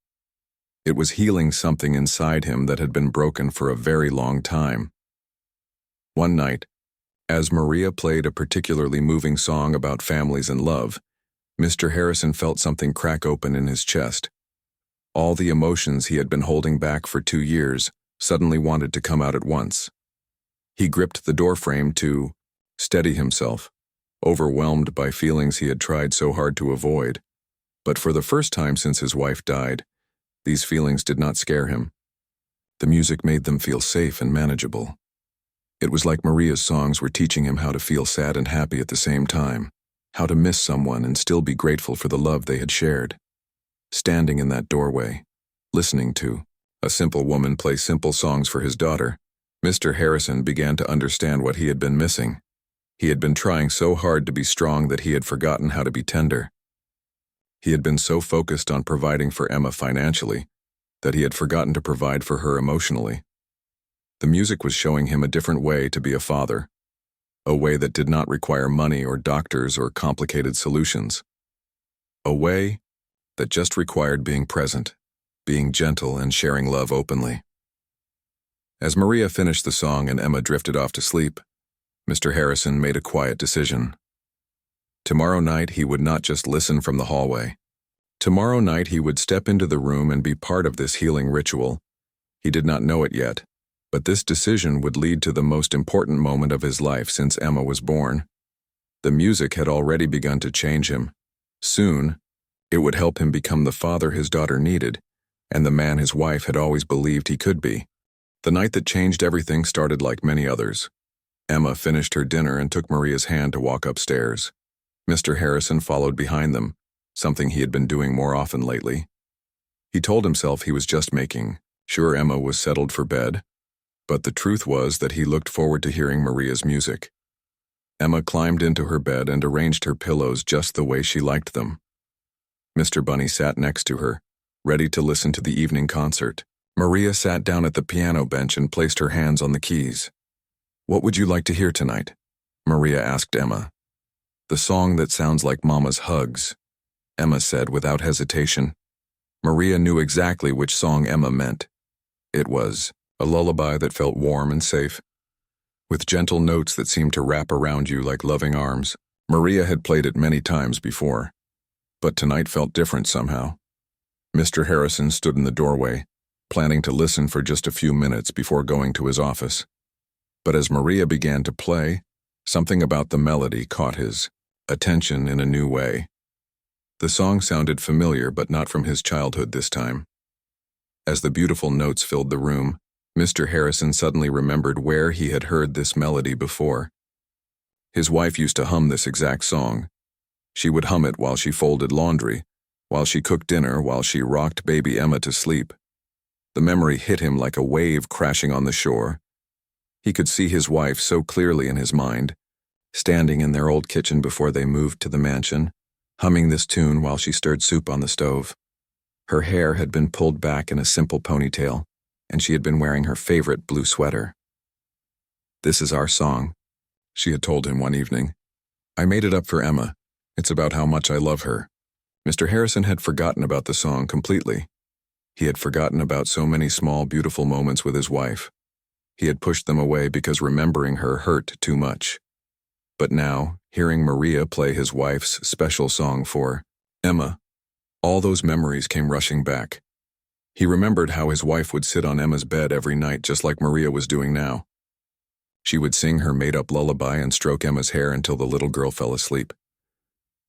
It was healing something inside him that had been broken for a very long time. One night, as Maria played a particularly moving song about families and love, Mr. Harrison felt something crack open in his chest. All the emotions he had been holding back for 2 years suddenly wanted to come out at once. He gripped the doorframe to steady himself, overwhelmed by feelings he had tried so hard to avoid. But for the first time since his wife died, these feelings did not scare him. The music made them feel safe and manageable. It was like Maria's songs were teaching him how to feel sad and happy at the same time, how to miss someone and still be grateful for the love they had shared. Standing in that doorway, listening to a simple woman play simple songs for his daughter, Mr. Harrison began to understand what he had been missing. He had been trying so hard to be strong that he had forgotten how to be tender. He had been so focused on providing for Emma financially that he had forgotten to provide for her emotionally. The music was showing him a different way to be a father, a way that did not require money or doctors or complicated solutions. A way that just required being present, being gentle, and sharing love openly. As Maria finished the song and Emma drifted off to sleep, Mr. Harrison made a quiet decision. Tomorrow night he would not just listen from the hallway. Tomorrow night he would step into the room and be part of this healing ritual. He did not know it yet, but this decision would lead to the most important moment of his life since Emma was born. The music had already begun to change him. Soon, it would help him become the father his daughter needed, and the man his wife had always believed he could be. The night that changed everything started like many others. Emma finished her dinner and took Maria's hand to walk upstairs. Mr. Harrison followed behind them, something he had been doing more often lately. He told himself he was just making sure Emma was settled for bed, but the truth was that he looked forward to hearing Maria's music. Emma climbed into her bed and arranged her pillows just the way she liked them. Mr. Bunny sat next to her, ready to listen to the evening concert. Maria sat down at the piano bench and placed her hands on the keys. "What would you like to hear tonight?" Maria asked Emma. "The song that sounds like Mama's hugs," Emma said without hesitation. Maria knew exactly which song Emma meant. It was a lullaby that felt warm and safe, with gentle notes that seemed to wrap around you like loving arms. Maria had played it many times before, but tonight felt different somehow. Mr. Harrison stood in the doorway, planning to listen for just a few minutes before going to his office. But as Maria began to play, something about the melody caught his attention in a new way. The song sounded familiar, but not from his childhood this time. As the beautiful notes filled the room, Mr. Harrison suddenly remembered where he had heard this melody before. His wife used to hum this exact song. She would hum it while she folded laundry, while she cooked dinner, while she rocked baby Emma to sleep. The memory hit him like a wave crashing on the shore. He could see his wife so clearly in his mind, standing in their old kitchen before they moved to the mansion, humming this tune while she stirred soup on the stove. Her hair had been pulled back in a simple ponytail, and she had been wearing her favorite blue sweater. "This is our song," she had told him one evening. "I made it up for Emma. It's about how much I love her." Mr. Harrison had forgotten about the song completely. He had forgotten about so many small, beautiful moments with his wife. He had pushed them away because remembering her hurt too much. But now, hearing Maria play his wife's special song for Emma, all those memories came rushing back. He remembered how his wife would sit on Emma's bed every night just like Maria was doing now. She would sing her made-up lullaby and stroke Emma's hair until the little girl fell asleep.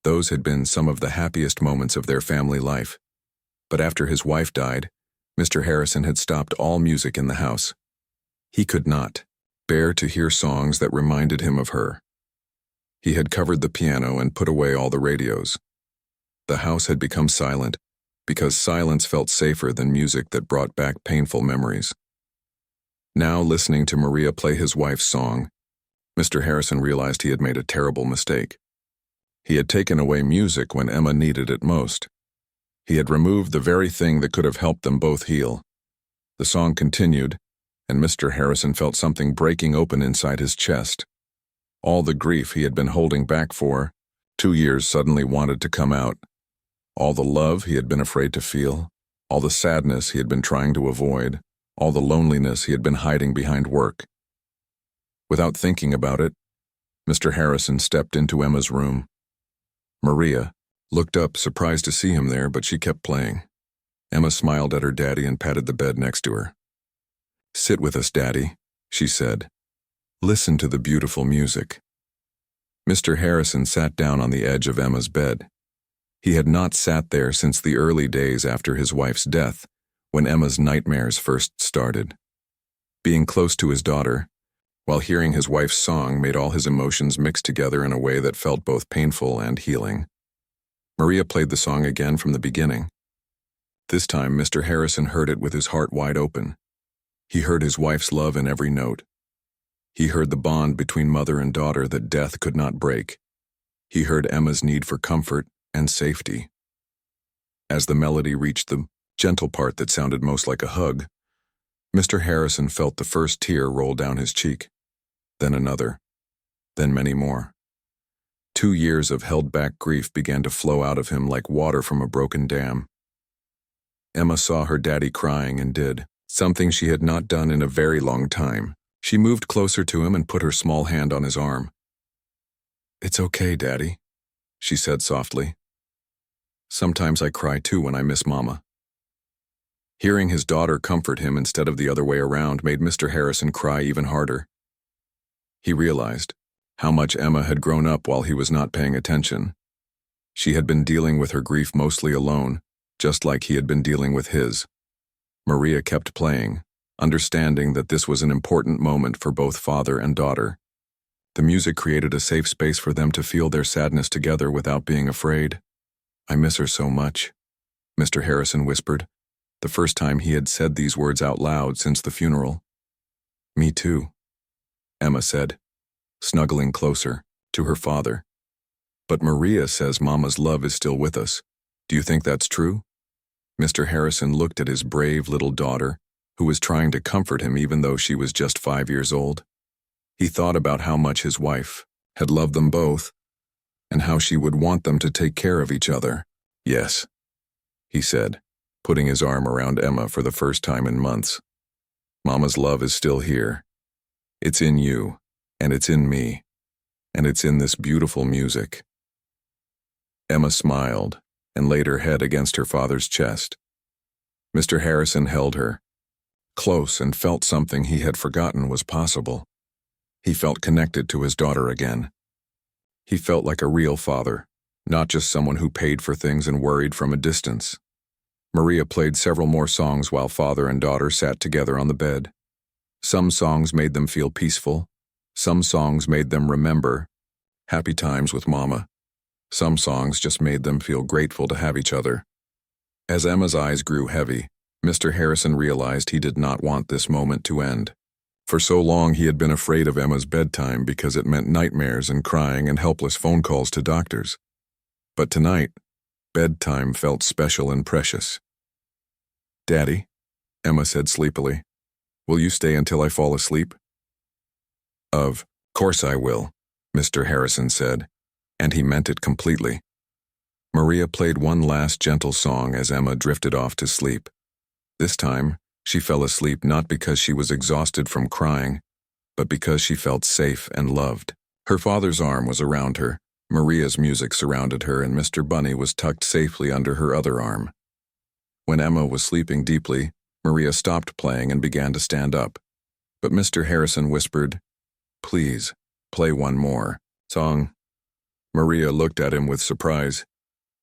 Those had been some of the happiest moments of their family life. But after his wife died, Mr. Harrison had stopped all music in the house. He could not bear to hear songs that reminded him of her. He had covered the piano and put away all the radios. The house had become silent, because silence felt safer than music that brought back painful memories. Now, listening to Maria play his wife's song, Mr. Harrison realized he had made a terrible mistake. He had taken away music when Emma needed it most. He had removed the very thing that could have helped them both heal. The song continued, and Mr. Harrison felt something breaking open inside his chest. All the grief he had been holding back for 2 years suddenly wanted to come out. All the love he had been afraid to feel, all the sadness he had been trying to avoid, all the loneliness he had been hiding behind work. Without thinking about it, Mr. Harrison stepped into Emma's room. Maria looked up, surprised to see him there, but she kept playing. Emma smiled at her daddy and patted the bed next to her. "Sit with us, Daddy," she said. "Listen to the beautiful music." Mr. Harrison sat down on the edge of Emma's bed. He had not sat there since the early days after his wife's death, when Emma's nightmares first started. Being close to his daughter, while hearing his wife's song, made all his emotions mix together in a way that felt both painful and healing. Maria played the song again from the beginning. This time, Mr. Harrison heard it with his heart wide open. He heard his wife's love in every note. He heard the bond between mother and daughter that death could not break. He heard Emma's need for comfort and safety. As the melody reached the gentle part that sounded most like a hug, Mr. Harrison felt the first tear roll down his cheek, then another, then many more. 2 years of held-back grief began to flow out of him like water from a broken dam. Emma saw her daddy crying and did something she had not done in a very long time. She moved closer to him and put her small hand on his arm. "It's okay, Daddy," she said softly. "Sometimes I cry too when I miss Mama." Hearing his daughter comfort him instead of the other way around made Mr. Harrison cry even harder. He realized how much Emma had grown up while he was not paying attention. She had been dealing with her grief mostly alone, just like he had been dealing with his. Maria kept playing, understanding that this was an important moment for both father and daughter. The music created a safe space for them to feel their sadness together without being afraid. "I miss her so much," Mr. Harrison whispered, the first time he had said these words out loud since the funeral. "Me too," Emma said, snuggling closer to her father. "But Maria says Mama's love is still with us. Do you think that's true?" Mr. Harrison looked at his brave little daughter, who was trying to comfort him even though she was just 5 years old. He thought about how much his wife had loved them both, and how she would want them to take care of each other. "Yes," he said, putting his arm around Emma for the first time in months. "Mama's love is still here. It's in you, and it's in me, and it's in this beautiful music." Emma smiled and laid her head against her father's chest. Mr. Harrison held her close and felt something he had forgotten was possible. He felt connected to his daughter again. He felt like a real father, not just someone who paid for things and worried from a distance. Maria played several more songs while father and daughter sat together on the bed. Some songs made them feel peaceful. Some songs made them remember happy times with Mama. Some songs just made them feel grateful to have each other. As Emma's eyes grew heavy, Mr. Harrison realized he did not want this moment to end. For so long he had been afraid of Emma's bedtime because it meant nightmares and crying and helpless phone calls to doctors. But tonight, bedtime felt special and precious. "Daddy," Emma said sleepily, "will you stay until I fall asleep?" "Of course I will," Mr. Harrison said, and he meant it completely. Maria played one last gentle song as Emma drifted off to sleep. This time, she fell asleep not because she was exhausted from crying, but because she felt safe and loved. Her father's arm was around her, Maria's music surrounded her, and Mr. Bunny was tucked safely under her other arm. When Emma was sleeping deeply, Maria stopped playing and began to stand up. But Mr. Harrison whispered, "Please, play one more song." Maria looked at him with surprise.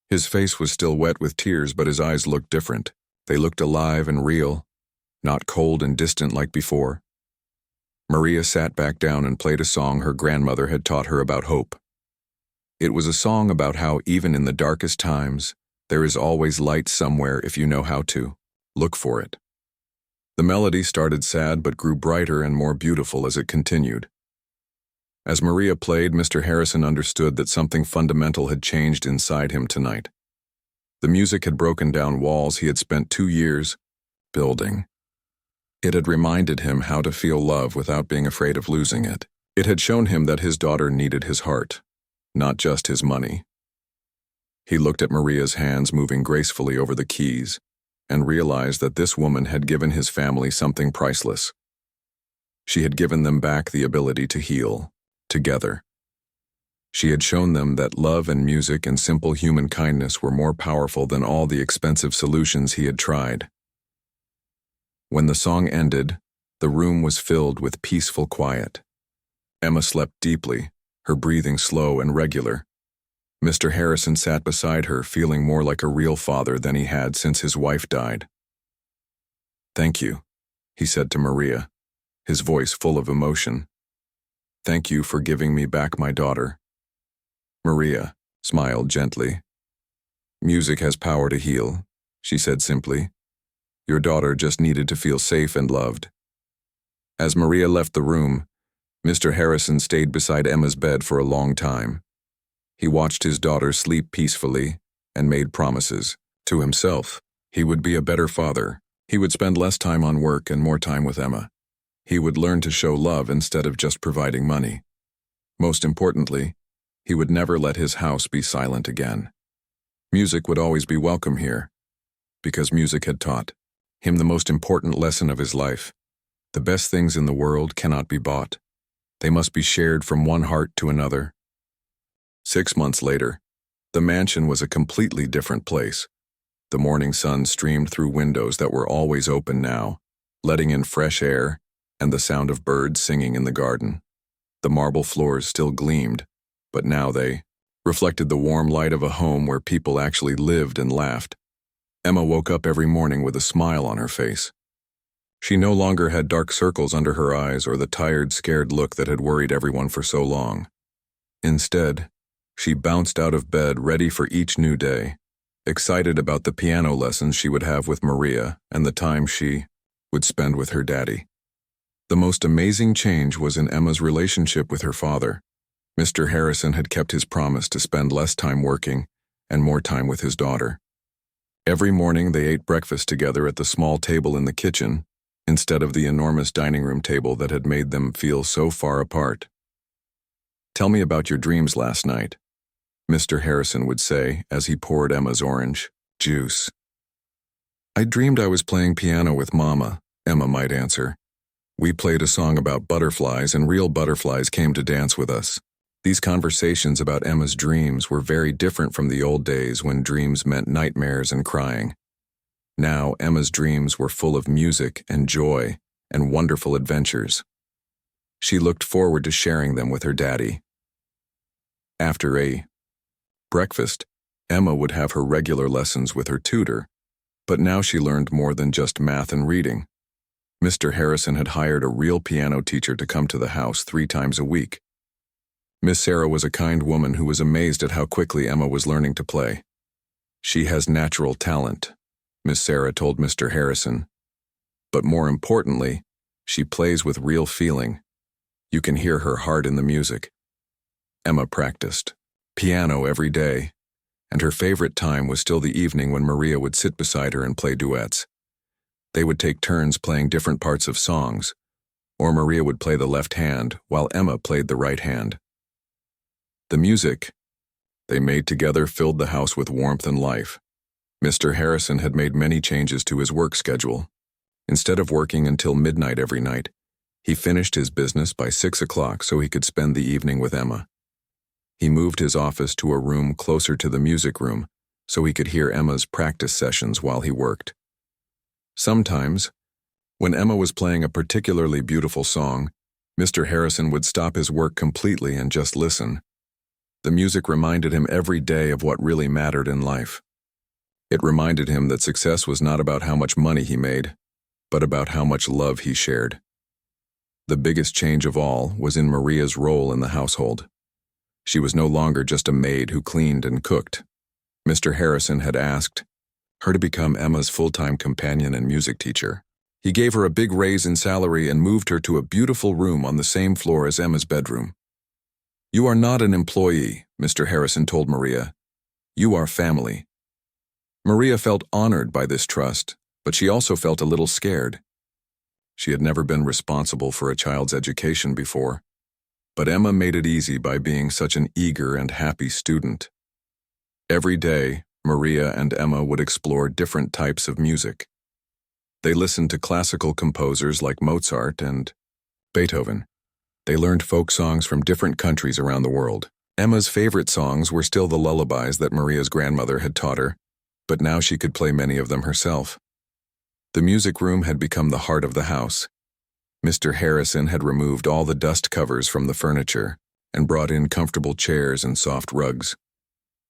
His face was still wet with tears, but his eyes looked different. They looked alive and real, not cold and distant like before. Maria sat back down and played a song her grandmother had taught her about hope. It was a song about how even in the darkest times, there is always light somewhere if you know how to look for it. The melody started sad but grew brighter and more beautiful as it continued. As Maria played, Mr. Harrison understood that something fundamental had changed inside him tonight. The music had broken down walls he had spent 2 years building. It had reminded him how to feel love without being afraid of losing it. It had shown him that his daughter needed his heart, not just his money. He looked at Maria's hands moving gracefully over the keys and realized that this woman had given his family something priceless. She had given them back the ability to heal, together. She had shown them that love and music and simple human kindness were more powerful than all the expensive solutions he had tried. When the song ended, the room was filled with peaceful quiet. Emma slept deeply, her breathing slow and regular. Mr. Harrison sat beside her, feeling more like a real father than he had since his wife died. "Thank you," he said to Maria, his voice full of emotion. "Thank you for giving me back my daughter." Maria smiled gently. "Music has power to heal," she said simply. "Your daughter just needed to feel safe and loved." As Maria left the room, Mr. Harrison stayed beside Emma's bed for a long time. He watched his daughter sleep peacefully and made promises to himself. He would be a better father. He would spend less time on work and more time with Emma. He would learn to show love instead of just providing money. Most importantly, he would never let his house be silent again. Music would always be welcome here, because music had taught him the most important lesson of his life. The best things in the world cannot be bought. They must be shared from one heart to another. 6 months later, the mansion was a completely different place. The morning sun streamed through windows that were always open now, letting in fresh air and the sound of birds singing in the garden. The marble floors still gleamed, but now they reflected the warm light of a home where people actually lived and laughed. Emma woke up every morning with a smile on her face. She no longer had dark circles under her eyes or the tired, scared look that had worried everyone for so long. Instead, she bounced out of bed ready for each new day, excited about the piano lessons she would have with Maria and the time she would spend with her daddy. The most amazing change was in Emma's relationship with her father. Mr. Harrison had kept his promise to spend less time working and more time with his daughter. Every morning they ate breakfast together at the small table in the kitchen, instead of the enormous dining room table that had made them feel so far apart. "Tell me about your dreams last night," Mr. Harrison would say as he poured Emma's orange juice. "I dreamed I was playing piano with Mama," Emma might answer. "We played a song about butterflies and real butterflies came to dance with us." These conversations about Emma's dreams were very different from the old days when dreams meant nightmares and crying. Now Emma's dreams were full of music and joy and wonderful adventures. She looked forward to sharing them with her daddy. After a breakfast, Emma would have her regular lessons with her tutor, but now she learned more than just math and reading. Mr. Harrison had hired a real piano teacher to come to the house 3 times a week. Miss Sarah was a kind woman who was amazed at how quickly Emma was learning to play. "She has natural talent," Miss Sarah told Mr. Harrison. "But more importantly, she plays with real feeling. You can hear her heart in the music." Emma practiced piano every day, and her favorite time was still the evening when Maria would sit beside her and play duets. They would take turns playing different parts of songs, or Maria would play the left hand while Emma played the right hand. The music they made together filled the house with warmth and life. Mr. Harrison had made many changes to his work schedule. Instead of working until midnight every night, he finished his business by 6 o'clock so he could spend the evening with Emma. He moved his office to a room closer to the music room so he could hear Emma's practice sessions while he worked. Sometimes, when Emma was playing a particularly beautiful song, Mr. Harrison would stop his work completely and just listen. The music reminded him every day of what really mattered in life. It reminded him that success was not about how much money he made, but about how much love he shared. The biggest change of all was in Maria's role in the household. She was no longer just a maid who cleaned and cooked. Mr. Harrison had asked her to become Emma's full-time companion and music teacher. He gave her a big raise in salary and moved her to a beautiful room on the same floor as Emma's bedroom. "You are not an employee," Mr. Harrison told Maria. "You are family." Maria felt honored by this trust, but she also felt a little scared. She had never been responsible for a child's education before, but Emma made it easy by being such an eager and happy student. Every day, Maria and Emma would explore different types of music. They listened to classical composers like Mozart and Beethoven. They learned folk songs from different countries around the world. Emma's favorite songs were still the lullabies that Maria's grandmother had taught her, but now she could play many of them herself. The music room had become the heart of the house. Mr. Harrison had removed all the dust covers from the furniture and brought in comfortable chairs and soft rugs.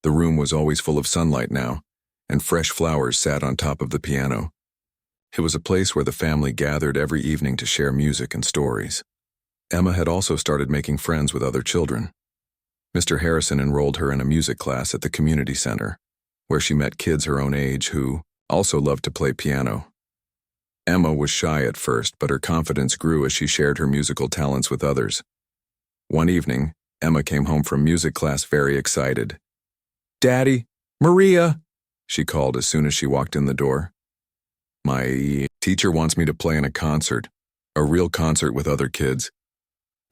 The room was always full of sunlight now, and fresh flowers sat on top of the piano. It was a place where the family gathered every evening to share music and stories. Emma had also started making friends with other children. Mr. Harrison enrolled her in a music class at the community center, where she met kids her own age who also loved to play piano. Emma was shy at first, but her confidence grew as she shared her musical talents with others. One evening, Emma came home from music class very excited. "Daddy, Maria," she called as soon as she walked in the door. "My teacher wants me to play in a concert, a real concert with other kids."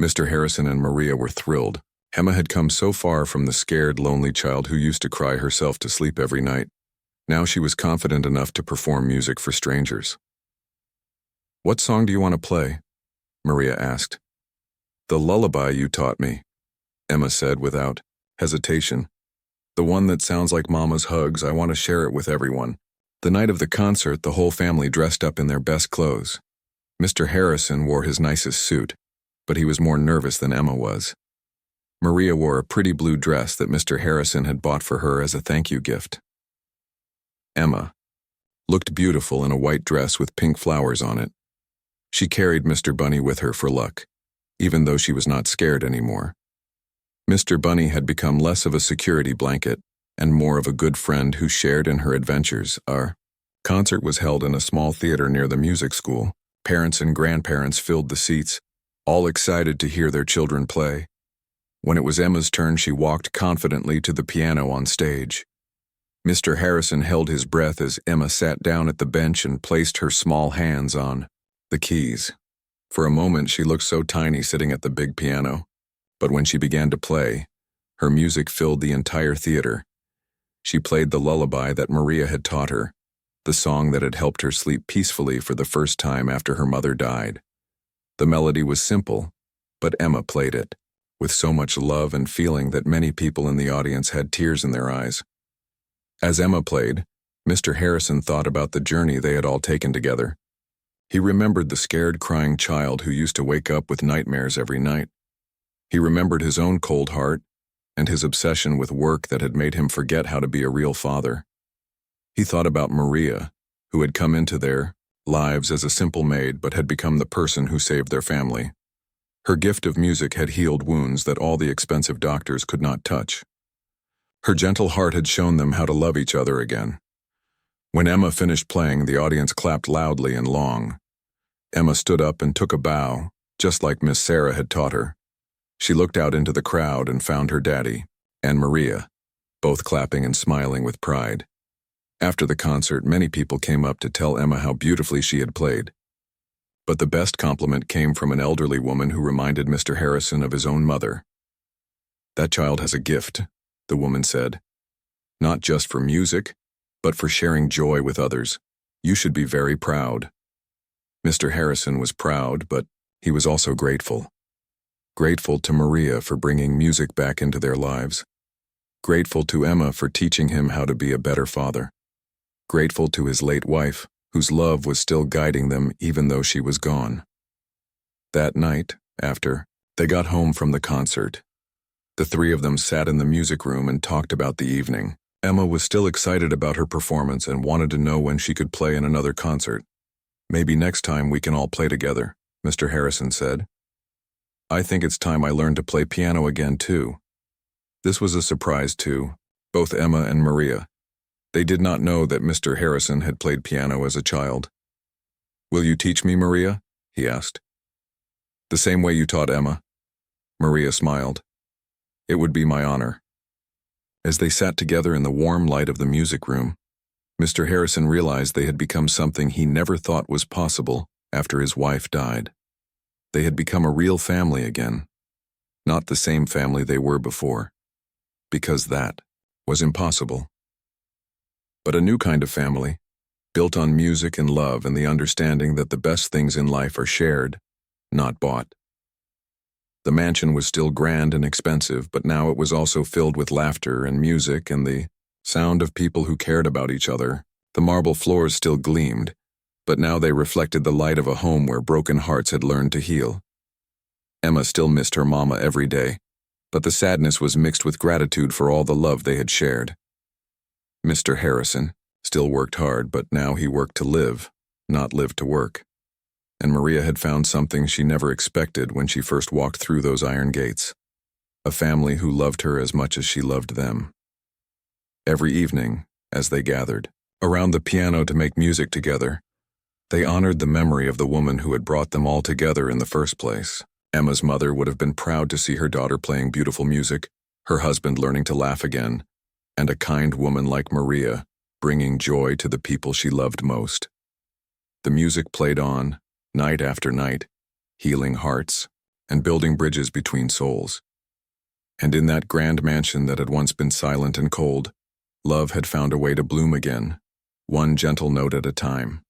Mr. Harrison and Maria were thrilled. Emma had come so far from the scared, lonely child who used to cry herself to sleep every night. Now she was confident enough to perform music for strangers. "What song do you want to play?" Maria asked. "The lullaby you taught me," Emma said without hesitation. "The one that sounds like Mama's hugs. I want to share it with everyone." The night of the concert, the whole family dressed up in their best clothes. Mr. Harrison wore his nicest suit, but he was more nervous than Emma was. Maria wore a pretty blue dress that Mr. Harrison had bought for her as a thank you gift. Emma looked beautiful in a white dress with pink flowers on it. She carried Mr. Bunny with her for luck, even though she was not scared anymore. Mr. Bunny had become less of a security blanket and more of a good friend who shared in her adventures. Our concert was held in a small theater near the music school. Parents and grandparents filled the seats, all excited to hear their children play. When it was Emma's turn, she walked confidently to the piano on stage. Mr. Harrison held his breath as Emma sat down at the bench and placed her small hands on the keys. For a moment, she looked so tiny sitting at the big piano, but when she began to play, her music filled the entire theater. She played the lullaby that Maria had taught her, the song that had helped her sleep peacefully for the first time after her mother died. The melody was simple, but Emma played it with so much love and feeling that many people in the audience had tears in their eyes. As Emma played, Mr. Harrison thought about the journey they had all taken together. He remembered the scared, crying child who used to wake up with nightmares every night. He remembered his own cold heart and his obsession with work that had made him forget how to be a real father. He thought about Maria, who had come into their lives as a simple maid but had become the person who saved their family. Her gift of music had healed wounds that all the expensive doctors could not touch. Her gentle heart had shown them how to love each other again. When Emma finished playing, the audience clapped loudly and long. Emma stood up and took a bow, just like Miss Sarah had taught her. She looked out into the crowd and found her daddy and Maria, both clapping and smiling with pride. After the concert, many people came up to tell Emma how beautifully she had played. But the best compliment came from an elderly woman who reminded Mr. Harrison of his own mother. "That child has a gift," the woman said. "Not just for music, but for sharing joy with others. You should be very proud." Mr. Harrison was proud, but he was also grateful. Grateful to Maria for bringing music back into their lives. Grateful to Emma for teaching him how to be a better father. Grateful to his late wife, whose love was still guiding them even though she was gone. That night, after they got home from the concert, the three of them sat in the music room and talked about the evening. Emma was still excited about her performance and wanted to know when she could play in another concert. "Maybe next time we can all play together," Mr. Harrison said. "I think it's time I learned to play piano again, too." This was a surprise to both Emma and Maria. They did not know that Mr. Harrison had played piano as a child. "Will you teach me, Maria?" he asked. "The same way you taught Emma?" Maria smiled. "It would be my honor." As they sat together in the warm light of the music room, Mr. Harrison realized they had become something he never thought was possible after his wife died. They had become a real family again, not the same family they were before, because that was impossible. But a new kind of family, built on music and love and the understanding that the best things in life are shared, not bought. The mansion was still grand and expensive, but now it was also filled with laughter and music and the sound of people who cared about each other. The marble floors still gleamed, but now they reflected the light of a home where broken hearts had learned to heal. Emma still missed her mama every day, but the sadness was mixed with gratitude for all the love they had shared. Mr. Harrison still worked hard, but now he worked to live, not live to work. And Maria had found something she never expected when she first walked through those iron gates. A family who loved her as much as she loved them. Every evening, as they gathered around the piano to make music together, they honored the memory of the woman who had brought them all together in the first place. Emma's mother would have been proud to see her daughter playing beautiful music, her husband learning to laugh again, and a kind woman like Maria bringing joy to the people she loved most. The music played on, night after night, healing hearts and building bridges between souls. And in that grand mansion that had once been silent and cold, love had found a way to bloom again, one gentle note at a time.